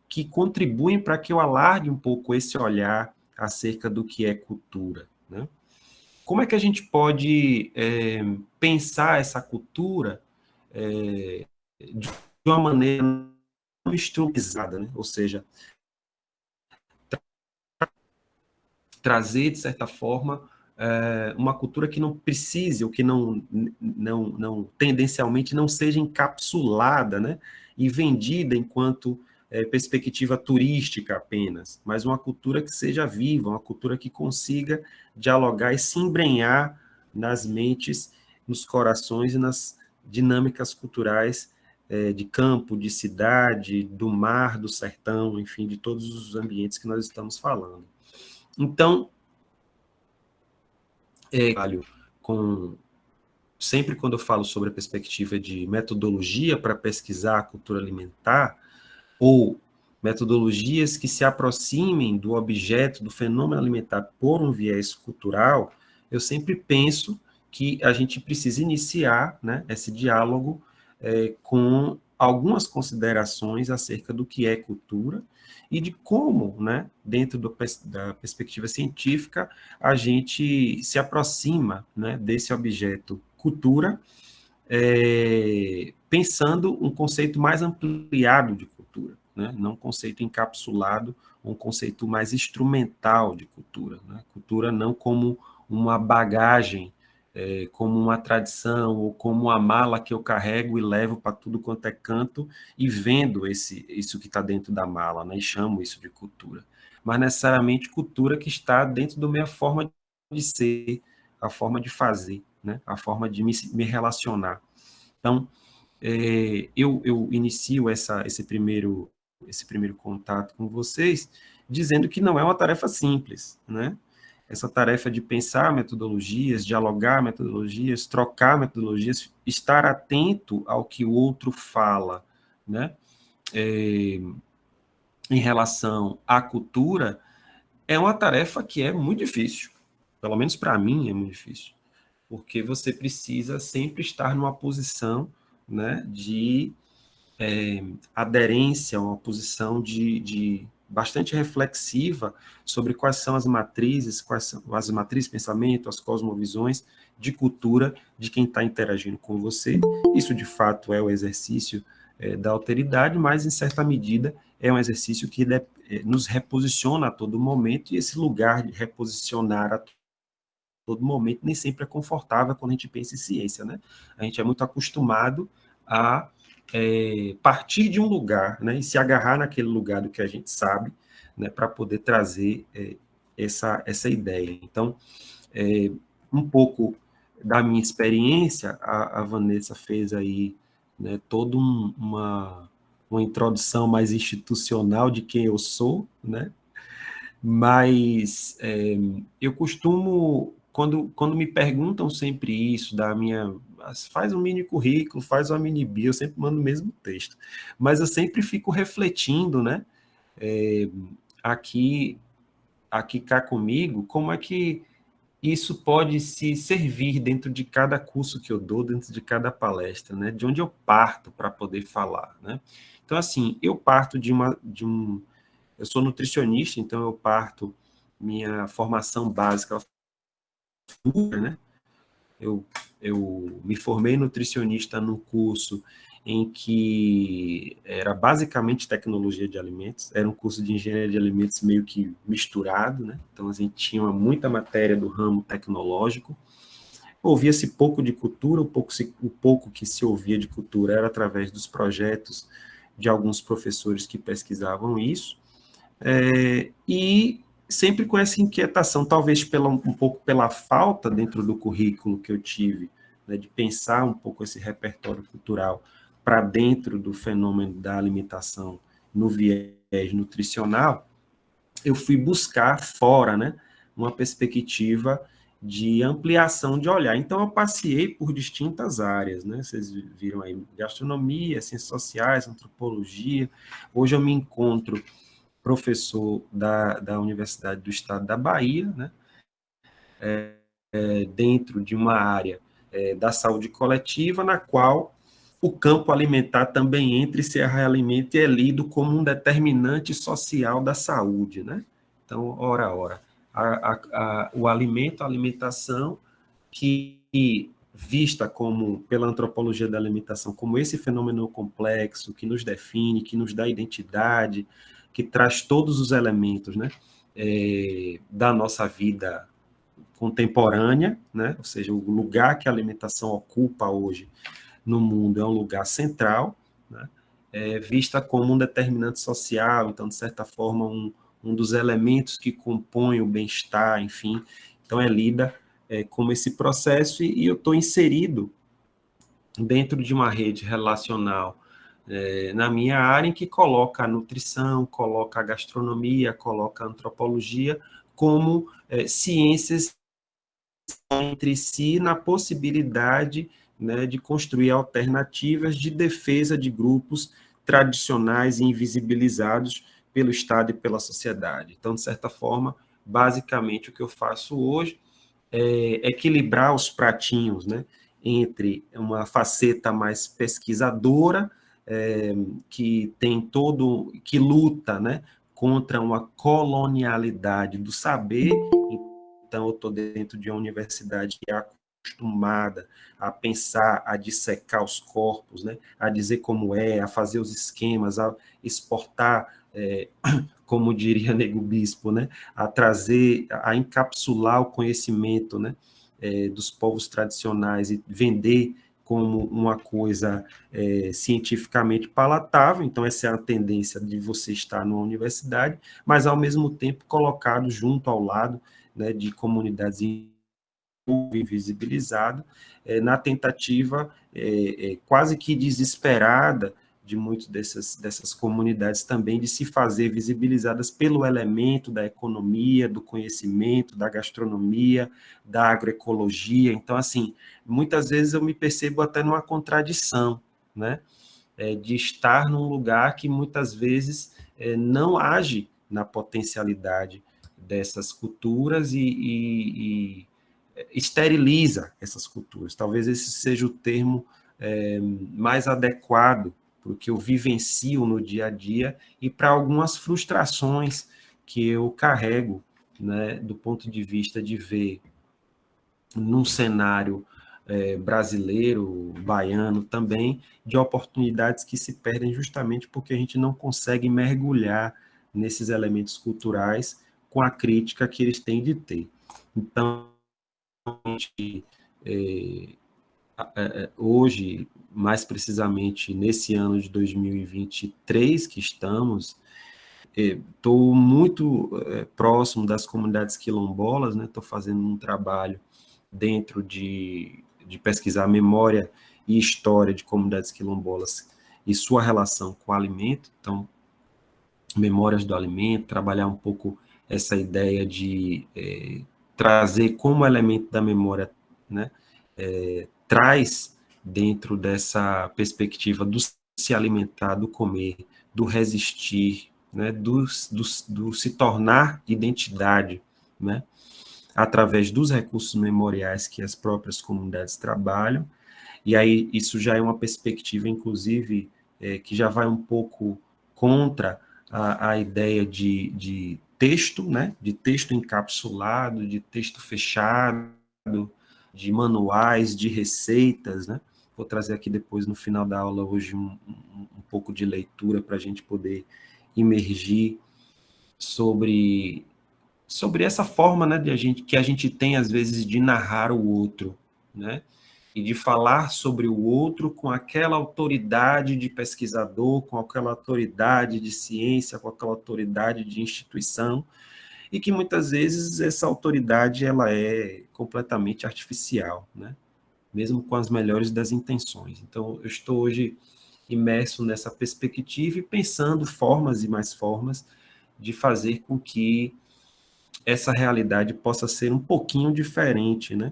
Speaker 2: que contribuem para que eu alargue um pouco esse olhar acerca do que é cultura, né? Como é que a gente pode pensar essa cultura de uma maneira não instrumentalizada, né? Ou seja, trazer, de certa forma, uma cultura que não precise, ou que não tendencialmente não seja encapsulada, né, e vendida enquanto perspectiva turística apenas, mas uma cultura que seja viva, uma cultura que consiga dialogar e se embrenhar nas mentes, nos corações e nas dinâmicas culturais de campo, de cidade, do mar, do sertão, enfim, de todos os ambientes que nós estamos falando. Então, sempre quando eu falo sobre a perspectiva de metodologia para pesquisar a cultura alimentar, ou metodologias que se aproximem do objeto, do fenômeno alimentar por um viés cultural, eu sempre penso que a gente precisa iniciar, né, esse diálogo com algumas considerações acerca do que é cultura e de como, né, dentro da perspectiva científica, a gente se aproxima, né, desse objeto cultura, pensando um conceito mais ampliado de cultura, né? Não um conceito encapsulado, um conceito mais instrumental de cultura, né? Cultura não como uma bagagem, como uma tradição, ou como uma mala que eu carrego e levo para tudo quanto é canto, e vendo isso que está dentro da mala, né? E chamo isso de cultura. Mas necessariamente cultura que está dentro da minha forma de ser, a forma de fazer, né? A forma de me relacionar. Então, eu inicio esse primeiro contato com vocês dizendo que não é uma tarefa simples, né? Essa tarefa de pensar metodologias, dialogar metodologias, trocar metodologias, estar atento ao que o outro fala, né? Em relação à cultura, é uma tarefa que é muito difícil. Pelo menos para mim é muito difícil. Porque você precisa sempre estar numa posição, né, de aderência, uma posição de bastante reflexiva sobre quais são as matrizes de pensamento, as cosmovisões de cultura de quem está interagindo com você. Isso, de fato, é o exercício da alteridade, mas, em certa medida, é um exercício que nos reposiciona a todo momento, e esse lugar de reposicionar a todo momento nem sempre é confortável quando a gente pensa em ciência, né? A gente é muito acostumado a partir de um lugar, né, e se agarrar naquele lugar do que a gente sabe, né, para poder trazer essa ideia. Então, um pouco da minha experiência, a Vanessa fez aí, né, toda uma introdução mais institucional de quem eu sou, né? Mas eu costumo, quando me perguntam sempre isso, faz um mini currículo, faz uma mini bio, eu sempre mando o mesmo texto. Mas eu sempre fico refletindo, né, aqui cá comigo, como é que isso pode se servir dentro de cada curso que eu dou, dentro de cada palestra, né, de onde eu parto para poder falar, né? Então, assim, eu parto eu sou nutricionista, então eu parto minha formação básica, né? Eu me formei nutricionista num curso em que era basicamente tecnologia de alimentos, era um curso de engenharia de alimentos meio que misturado, né? Então a gente tinha muita matéria do ramo tecnológico, ouvia-se pouco de cultura, o pouco que se ouvia de cultura era através dos projetos de alguns professores que pesquisavam isso, e sempre com essa inquietação, talvez um pouco pela falta dentro do currículo que eu tive, né, de pensar um pouco esse repertório cultural para dentro do fenômeno da alimentação no viés nutricional, eu fui buscar fora, né, uma perspectiva de ampliação de olhar. Então, eu passei por distintas áreas, né? Vocês viram aí gastronomia, ciências sociais, antropologia. Hoje eu me encontro professor da Universidade do Estado da Bahia, né? Dentro de uma área da saúde coletiva, na qual o campo alimentar também entra e se realimenta e é lido como um determinante social da saúde, né? Então, ora, o alimento, a alimentação, que vista como, pela antropologia da alimentação, como esse fenômeno complexo que nos define, que nos dá identidade, que traz todos os elementos, né, da nossa vida contemporânea, né, ou seja, o lugar que a alimentação ocupa hoje no mundo é um lugar central, né, vista como um determinante social, então, de certa forma, um dos elementos que compõem o bem-estar, enfim. Então, é lida como esse processo, e eu estou inserido dentro de uma rede relacional na minha área, em que coloca a nutrição, coloca a gastronomia, coloca a antropologia como ciências entre si na possibilidade, né, de construir alternativas de defesa de grupos tradicionais e invisibilizados pelo Estado e pela sociedade. Então, de certa forma, basicamente o que eu faço hoje é equilibrar os pratinhos, né, entre uma faceta mais pesquisadora, que luta, né, contra uma colonialidade do saber. Então, eu estou dentro de uma universidade que é acostumada a pensar, a dissecar os corpos, né, a dizer como é, a fazer os esquemas, a exportar, como diria Nego Bispo, né, a trazer, a encapsular o conhecimento, né, dos povos tradicionais e vender como uma coisa cientificamente palatável. Então, essa é a tendência de você estar numa universidade, mas, ao mesmo tempo, colocado junto ao lado, né, de comunidades invisibilizadas, na tentativa quase que desesperada de muitas dessas comunidades também de se fazer visibilizadas pelo elemento da economia, do conhecimento, da gastronomia, da agroecologia. Então, assim, muitas vezes eu me percebo até numa contradição, né, de estar num lugar que muitas vezes não age na potencialidade dessas culturas e esteriliza essas culturas. Talvez esse seja o termo mais adequado para o que eu vivencio no dia a dia e para algumas frustrações que eu carrego, né, do ponto de vista de ver num cenário brasileiro, baiano também, de oportunidades que se perdem justamente porque a gente não consegue mergulhar nesses elementos culturais com a crítica que eles têm de ter. Então, hoje, mais precisamente nesse ano de 2023 que estamos, estou muito próximo das comunidades quilombolas, né? Estou fazendo um trabalho dentro de pesquisar a memória e história de comunidades quilombolas e sua relação com o alimento. Então, memórias do alimento, trabalhar um pouco essa ideia de trazer como elemento da memória, né, traz dentro dessa perspectiva do se alimentar, do comer, do resistir, né, do se tornar identidade, né, através dos recursos memoriais que as próprias comunidades trabalham. E aí isso já é uma perspectiva, inclusive, que já vai um pouco contra a ideia de texto, né, de texto encapsulado, de texto fechado, de manuais, de receitas, né? Vou trazer aqui depois, no final da aula, hoje, um pouco de leitura para a gente poder imergir sobre essa forma, né, que a gente tem, às vezes, de narrar o outro, né? E de falar sobre o outro com aquela autoridade de pesquisador, com aquela autoridade de ciência, com aquela autoridade de instituição, e que muitas vezes essa autoridade ela é completamente artificial, né? Mesmo com as melhores das intenções. Então, eu estou hoje imerso nessa perspectiva e pensando formas e mais formas de fazer com que essa realidade possa ser um pouquinho diferente, né,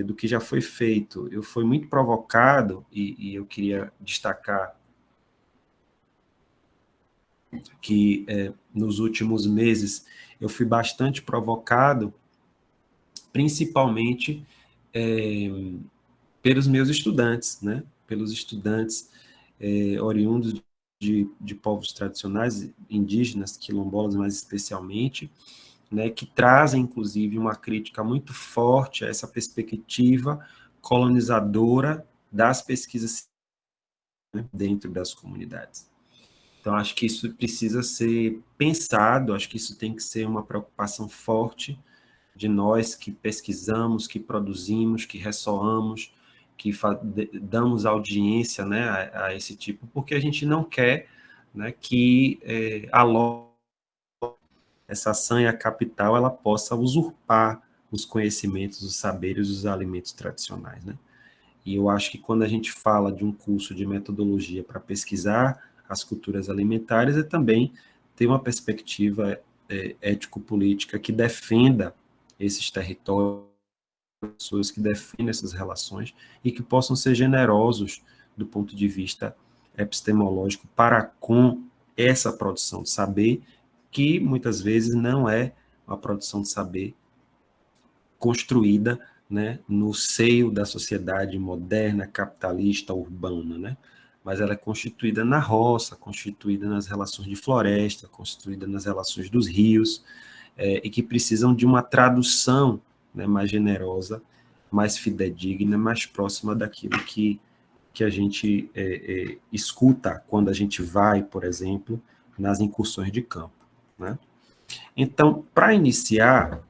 Speaker 2: do que já foi feito. Eu fui muito provocado, e eu queria destacar que nos últimos meses eu fui bastante provocado, principalmente pelos meus estudantes, né, pelos estudantes oriundos de povos tradicionais, indígenas, quilombolas mais especialmente, né, que trazem, inclusive, uma crítica muito forte a essa perspectiva colonizadora das pesquisas, né, dentro das comunidades. Então, acho que isso precisa ser pensado, acho que isso tem que ser uma preocupação forte de nós que pesquisamos, que produzimos, que ressoamos que damos audiência, né, a esse tipo, porque a gente não quer, né, que essa sanha capital ela possa usurpar os conhecimentos, os saberes, os alimentos tradicionais, né? E eu acho que quando a gente fala de um curso de metodologia para pesquisar as culturas alimentares, é também ter uma perspectiva ético-política que defenda esses territórios, pessoas que defendam essas relações e que possam ser generosos do ponto de vista epistemológico para com essa produção de saber, que muitas vezes não é uma produção de saber construída, né, no seio da sociedade moderna, capitalista, urbana, né? Mas ela é constituída na roça, constituída nas relações de floresta, constituída nas relações dos rios, e que precisam de uma tradução, né, mais generosa, mais fidedigna, mais próxima daquilo que a gente escuta quando a gente vai, por exemplo, nas incursões de campo, né? Então, para iniciar,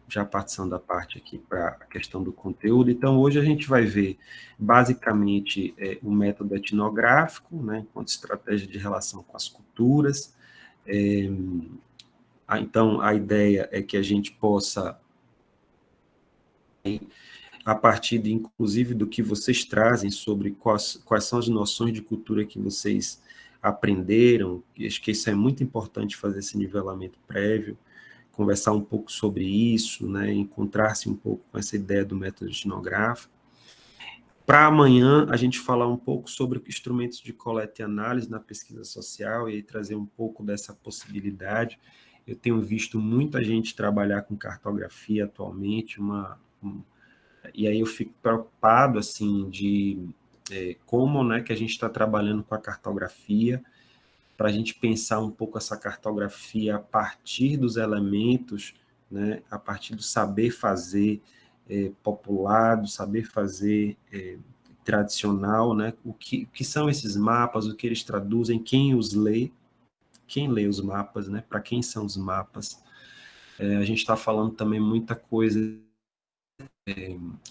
Speaker 2: já passando da parte aqui para a questão do conteúdo, então hoje a gente vai ver basicamente o método etnográfico, né, enquanto estratégia de relação com as culturas. Então, a ideia é que a gente possa, a partir de, inclusive, do que vocês trazem sobre quais são as noções de cultura que vocês aprenderam, acho que isso é muito importante fazer esse nivelamento prévio, conversar um pouco sobre isso, né, encontrar-se um pouco com essa ideia do método etnográfico. Para amanhã, a gente falar um pouco sobre instrumentos de coleta e análise na pesquisa social e trazer um pouco dessa possibilidade. Eu tenho visto muita gente trabalhar com cartografia atualmente, e aí eu fico preocupado, assim, de como, né, que a gente está trabalhando com a cartografia, para a gente pensar um pouco essa cartografia a partir dos elementos, né, a partir do saber fazer popular, do saber fazer tradicional, né, o que são esses mapas, o que eles traduzem, quem os lê, quem lê os mapas, né, para quem são os mapas. A gente está falando também muita coisa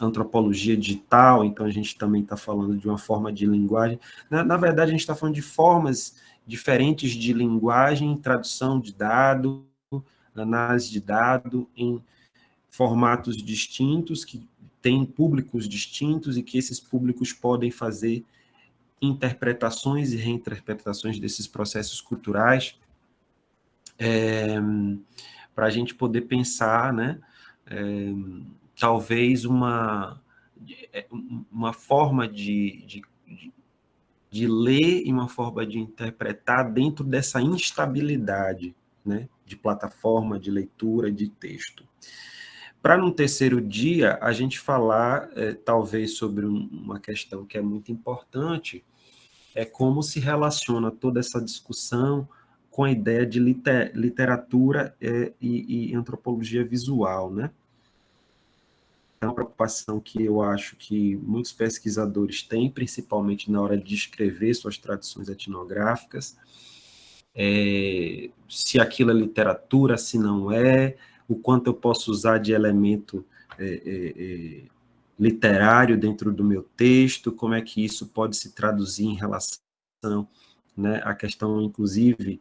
Speaker 2: antropologia digital, então a gente também está falando de uma forma de linguagem. Na verdade, a gente está falando de formas diferentes de linguagem, tradução de dado, análise de dado em formatos distintos, que têm públicos distintos e que esses públicos podem fazer interpretações e reinterpretações desses processos culturais, para a gente poder pensar, né, talvez uma forma de ler e uma forma de interpretar dentro dessa instabilidade, né, de plataforma, de leitura, de texto. Para no terceiro dia, a gente falar, talvez, sobre uma questão que é muito importante, é como se relaciona toda essa discussão com a ideia de literatura e antropologia visual, né? É uma preocupação que eu acho que muitos pesquisadores têm, principalmente na hora de descrever suas tradições etnográficas, se aquilo é literatura, se não é, o quanto eu posso usar de elemento literário dentro do meu texto, como é que isso pode se traduzir em relação, né, à questão, inclusive,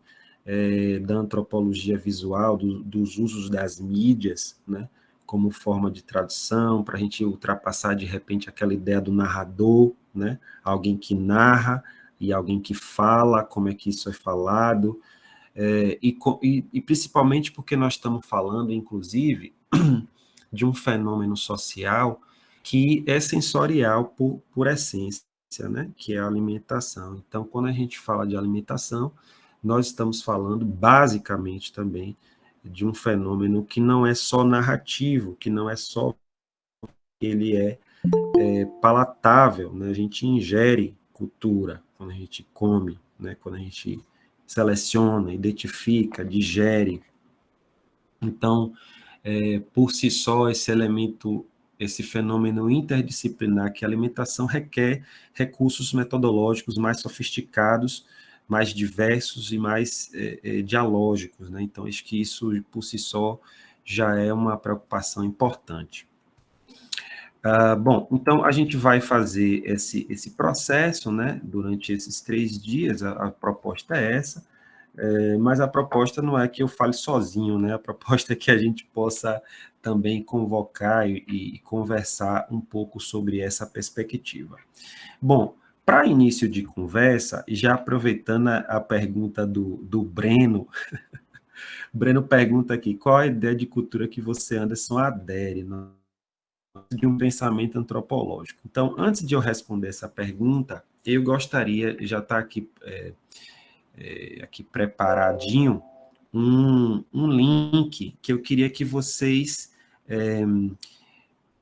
Speaker 2: da antropologia visual, dos usos das mídias, né, como forma de tradução, para a gente ultrapassar, de repente, aquela ideia do narrador, né? Alguém que narra e alguém que fala, como é que isso é falado, e principalmente porque nós estamos falando, inclusive, de um fenômeno social que é sensorial por essência, né? Que é a alimentação. Então, quando a gente fala de alimentação, nós estamos falando, basicamente, também de um fenômeno que não é só narrativo, que não é só ele palatável, né? A gente ingere cultura quando a gente come, né? Quando a gente seleciona, identifica, digere. Então, por si só, esse elemento, esse fenômeno interdisciplinar que a alimentação requer recursos metodológicos mais sofisticados, mais diversos e mais dialógicos, né? Então, acho que isso, por si só, já é uma preocupação importante. Bom, então a gente vai fazer esse processo, né, durante esses 3 dias, a proposta é essa, mas a proposta não é que eu fale sozinho, né, a proposta é que a gente possa também convocar e conversar um pouco sobre essa perspectiva. Bom, para início de conversa, e já aproveitando a pergunta do Breno, Breno pergunta aqui, qual a ideia de cultura que você, Anderson, adere de um pensamento antropológico? Então, antes de eu responder essa pergunta, eu gostaria, já está aqui, aqui preparadinho, um link que eu queria que vocês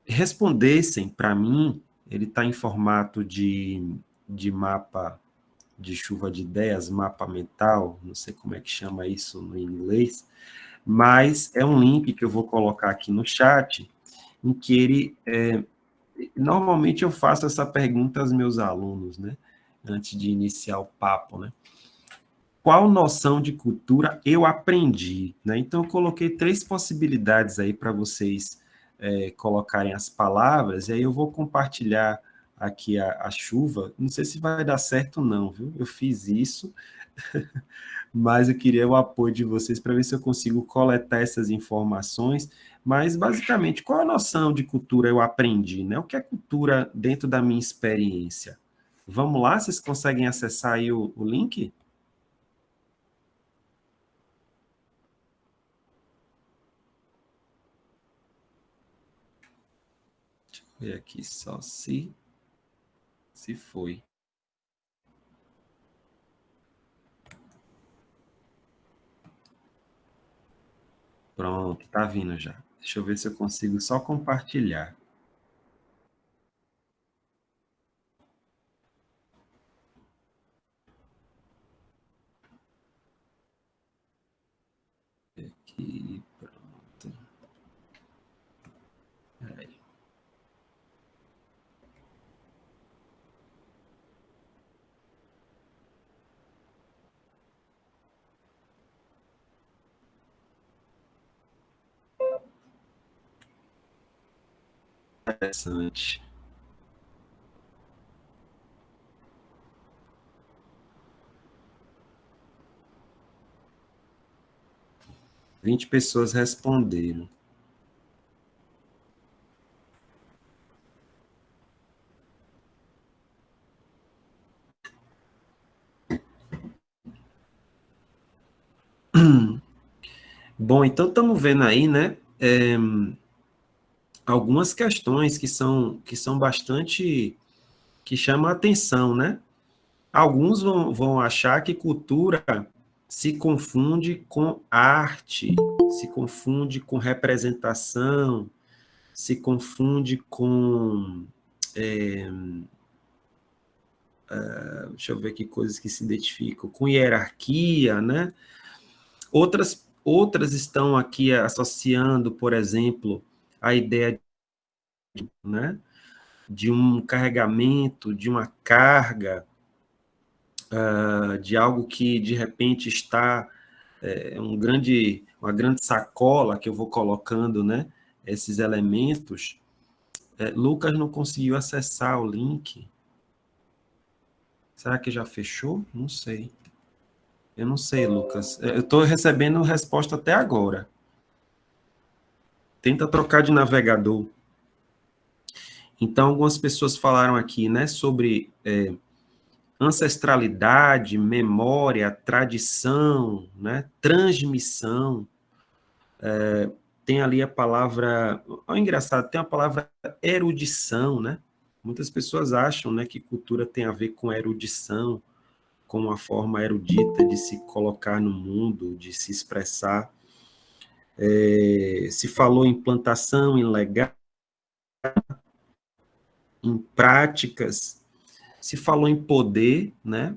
Speaker 2: respondessem para mim. Ele está em formato de mapa de chuva de ideias, mapa mental, não sei como é que chama isso no inglês, mas é um link que eu vou colocar aqui no chat, em que ele, normalmente eu faço essa pergunta aos meus alunos, né, antes de iniciar o papo, né, qual noção de cultura eu aprendi, né, então eu coloquei 3 possibilidades aí para vocês colocarem as palavras, e aí eu vou compartilhar aqui a chuva, não sei se vai dar certo não, viu, eu fiz isso, mas eu queria o apoio de vocês para ver se eu consigo coletar essas informações, mas basicamente, qual a noção de cultura eu aprendi, né? O que é cultura dentro da minha experiência? Vamos lá, vocês conseguem acessar aí o link? Deixa eu ver aqui só se foi. Pronto, tá vindo já. Deixa eu ver se eu consigo só compartilhar. Aqui, pronto. Peraí. Interessante. 20 pessoas responderam. Bom, então estamos vendo aí, né, algumas questões que são bastante, que chamam a atenção, né? Alguns vão achar que cultura se confunde com arte, se confunde com representação, se confunde com, deixa eu ver aqui coisas que se identificam, com hierarquia, né? Outras estão aqui associando, por exemplo, a ideia, né, de um carregamento, de uma carga, de algo que, de repente, está uma grande sacola que eu vou colocando, né, esses elementos. Lucas não conseguiu acessar o link. Será que já fechou? Não sei. Eu não sei, Lucas. Eu estou recebendo resposta até agora. Tenta trocar de navegador. Então, algumas pessoas falaram aqui, né, sobre ancestralidade, memória, tradição, né, transmissão. Tem ali a palavra, engraçado, tem a palavra erudição, né? Muitas pessoas acham, né, que cultura tem a ver com erudição, com uma forma erudita de se colocar no mundo, de se expressar. Se falou em plantação, em legado, em práticas, se falou em poder, né?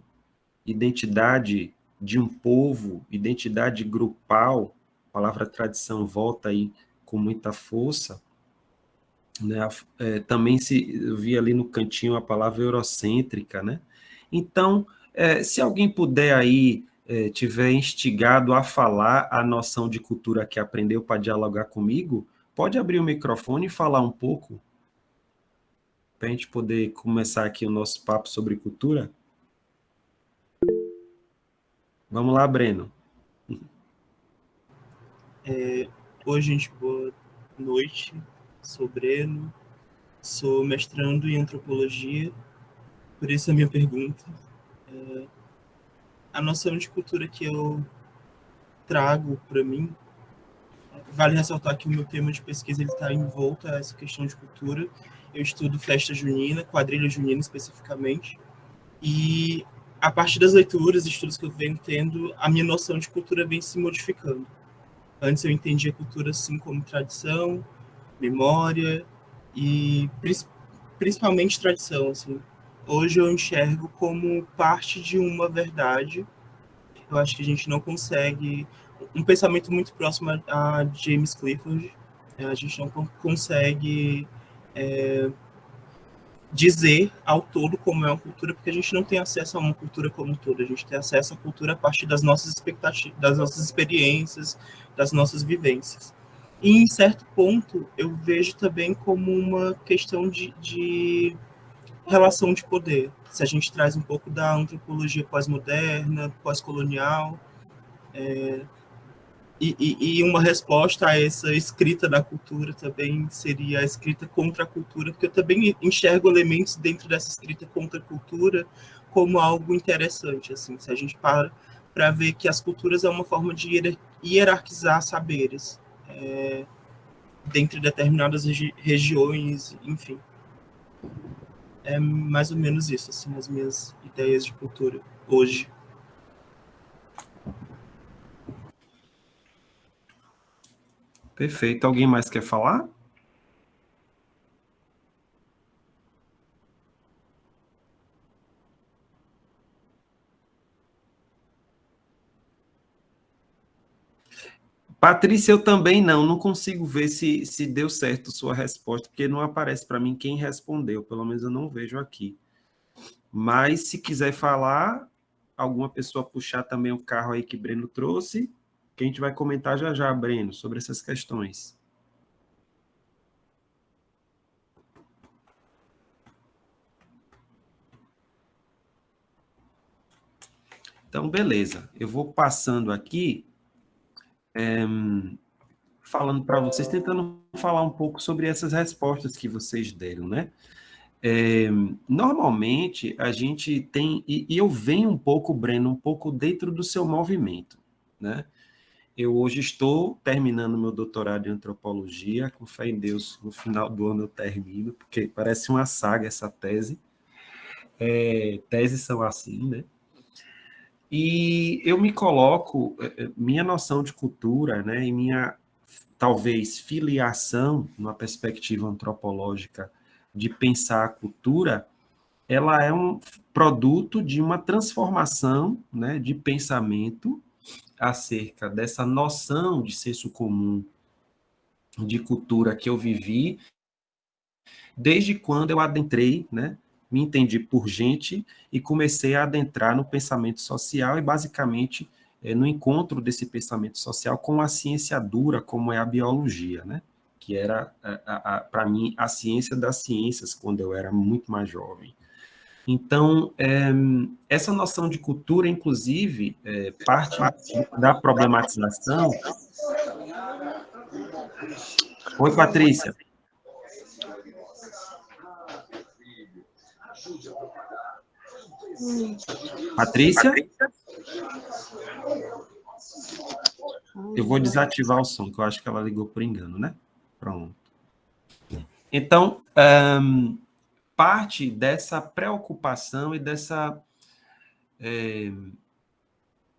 Speaker 2: Identidade de um povo, identidade grupal, a palavra tradição volta aí com muita força, né? Também eu vi ali no cantinho a palavra eurocêntrica, né? Então, se alguém puder aí, tiver instigado a falar a noção de cultura que aprendeu para dialogar comigo, pode abrir o microfone e falar um pouco. para a gente poder começar aqui o nosso papo sobre cultura? Vamos lá, Breno.
Speaker 5: Oi, gente, boa noite. Sou Breno, sou mestrando em antropologia, por isso a minha pergunta. A noção de cultura que eu trago para mim, vale ressaltar que o meu tema de pesquisa está envolto a essa questão de cultura. Eu estudo festa junina, quadrilha junina especificamente, e a partir das leituras e estudos que eu venho tendo, a minha noção de cultura vem se modificando. Antes eu entendia cultura assim como tradição, memória e principalmente tradição. Assim. Hoje eu enxergo como parte de uma verdade. Eu acho que a gente não consegue... Um pensamento muito próximo a James Clifford. A gente não consegue dizer ao todo como é uma cultura, porque a gente não tem acesso a uma cultura como um todo. A gente tem acesso à cultura a partir das nossas expectativas, das nossas experiências, das nossas vivências. E, em certo ponto, eu vejo também como uma questão de relação de poder. Se a gente traz um pouco da antropologia pós-moderna, pós-colonial, e uma resposta a essa escrita da cultura também seria a escrita contra a cultura, porque eu também enxergo elementos dentro dessa escrita contra a cultura como algo interessante. Assim, se a gente para ver que as culturas é uma forma de hierarquizar saberes dentro de determinadas regiões, enfim. É mais ou menos isso, assim, as minhas ideias de cultura hoje.
Speaker 2: Perfeito. Alguém mais quer falar? Patrícia, eu também não consigo ver se deu certo sua resposta, porque não aparece para mim quem respondeu, pelo menos eu não vejo aqui. Mas se quiser falar, alguma pessoa puxar também o carro aí que Breno trouxe, que a gente vai comentar já já, Breno, sobre essas questões. Então, beleza. Eu vou passando aqui, falando para vocês, tentando falar um pouco sobre essas respostas que vocês deram, né? Normalmente, a gente tem, e eu venho um pouco, Breno, um pouco dentro do seu movimento, né? Eu hoje estou terminando meu doutorado em antropologia, com fé em Deus, no final do ano eu termino, porque parece uma saga essa tese. Teses são assim, né? E eu me coloco, minha noção de cultura, né, e minha, talvez, filiação, numa perspectiva antropológica, de pensar a cultura, ela é um produto de uma transformação, né, de pensamento acerca dessa noção de senso comum, de cultura que eu vivi, desde quando eu adentrei, né, me entendi por gente e comecei a adentrar no pensamento social e, basicamente, no encontro desse pensamento social com a ciência dura, como é a biologia, né, que era, para mim, a ciência das ciências, quando eu era muito mais jovem. Então, essa noção de cultura, inclusive, parte da problematização... Oi, Patrícia. Patrícia? Eu vou desativar o som, que eu acho que ela ligou por engano, né? Pronto. Então, parte dessa preocupação e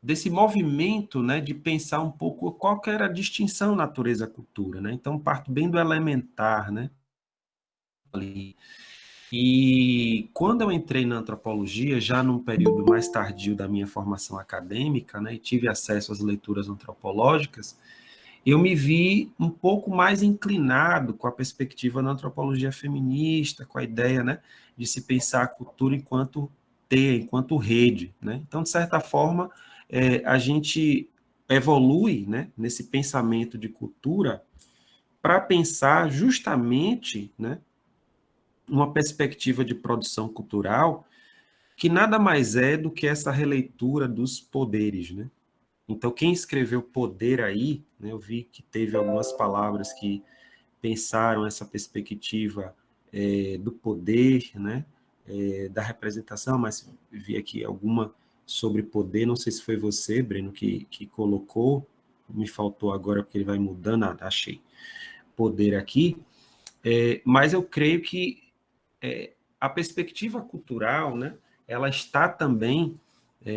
Speaker 2: desse movimento, né, de pensar um pouco qual que era a distinção natureza-cultura, né? Então, parto bem do elementar, né? E quando eu entrei na antropologia, já num período mais tardio da minha formação acadêmica, né, e tive acesso às leituras antropológicas, eu me vi um pouco mais inclinado com a perspectiva da antropologia feminista, com a ideia, né, de se pensar a cultura enquanto enquanto rede, né? Então, de certa forma, a gente evolui, né, nesse pensamento de cultura para pensar justamente, né, uma perspectiva de produção cultural que nada mais é do que essa releitura dos poderes, né? Então, quem escreveu Poder aí, né, eu vi que teve algumas palavras que pensaram essa perspectiva do poder, né, da representação, mas vi aqui alguma sobre poder, não sei se foi você, Breno, que colocou, me faltou agora porque ele vai mudando, achei poder aqui, mas eu creio que a perspectiva cultural, né, ela está também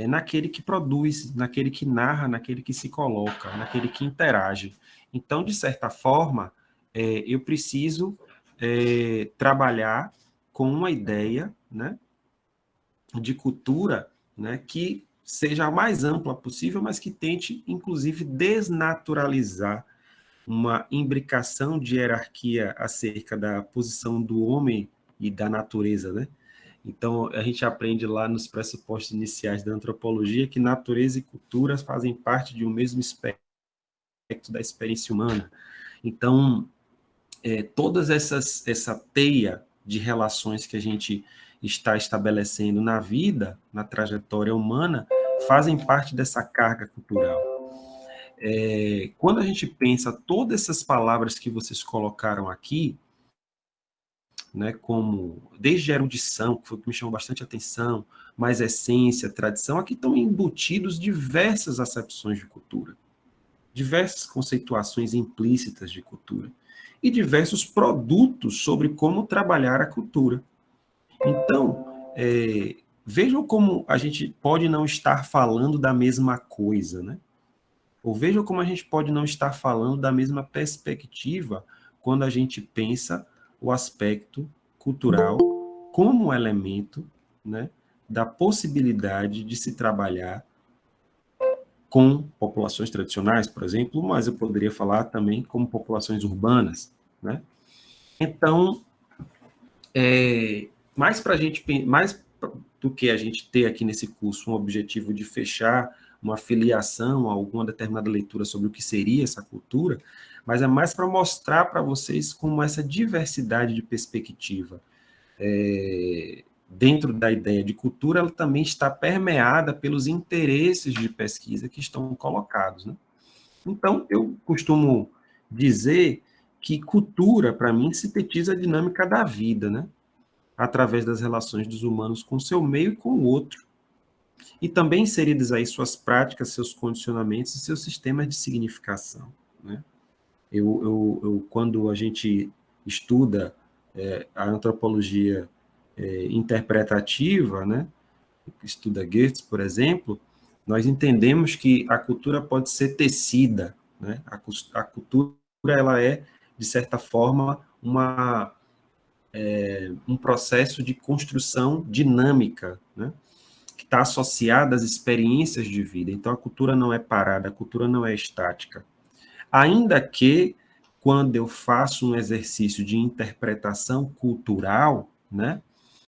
Speaker 2: naquele que produz, naquele que narra, naquele que se coloca, naquele que interage. Então, de certa forma, eu preciso trabalhar com uma ideia, né, de cultura, né, que seja a mais ampla possível, mas que tente, inclusive, desnaturalizar uma imbricação de hierarquia acerca da posição do homem e da natureza, né? Então, a gente aprende lá nos pressupostos iniciais da antropologia que natureza e cultura fazem parte de um mesmo aspecto da experiência humana. Então, todas essa teia de relações que a gente está estabelecendo na vida, na trajetória humana, fazem parte dessa carga cultural. Quando a gente pensa todas essas palavras que vocês colocaram aqui, né, como desde erudição, que foi o que me chamou bastante atenção, mais essência, tradição, aqui estão embutidos diversas acepções de cultura, diversas conceituações implícitas de cultura e diversos produtos sobre como trabalhar a cultura. Então, vejam como a gente pode não estar falando da mesma coisa, né? Ou vejam como a gente pode não estar falando da mesma perspectiva quando a gente pensa o aspecto cultural como elemento, né, da possibilidade de se trabalhar com populações tradicionais, por exemplo, mas eu poderia falar também como populações urbanas, né? Então, mais do que a gente ter aqui nesse curso um objetivo de fechar uma filiação a alguma determinada leitura sobre o que seria essa cultura, mas é mais para mostrar para vocês como essa diversidade de perspectiva dentro da ideia de cultura, ela também está permeada pelos interesses de pesquisa que estão colocados, né? Então, eu costumo dizer que cultura, para mim, sintetiza a dinâmica da vida, né? Através das relações dos humanos com o seu meio e com o outro. E também inseridas aí suas práticas, seus condicionamentos e seus sistemas de significação, né? Quando a gente estuda a antropologia interpretativa, né? Estuda Goethe, por exemplo, nós entendemos que a cultura pode ser tecida, né? A cultura ela é, de certa forma, um processo de construção dinâmica, né? Que está associada às experiências de vida. Então, a cultura não é parada, a cultura não é estática. Ainda que, quando eu faço um exercício de interpretação cultural, né,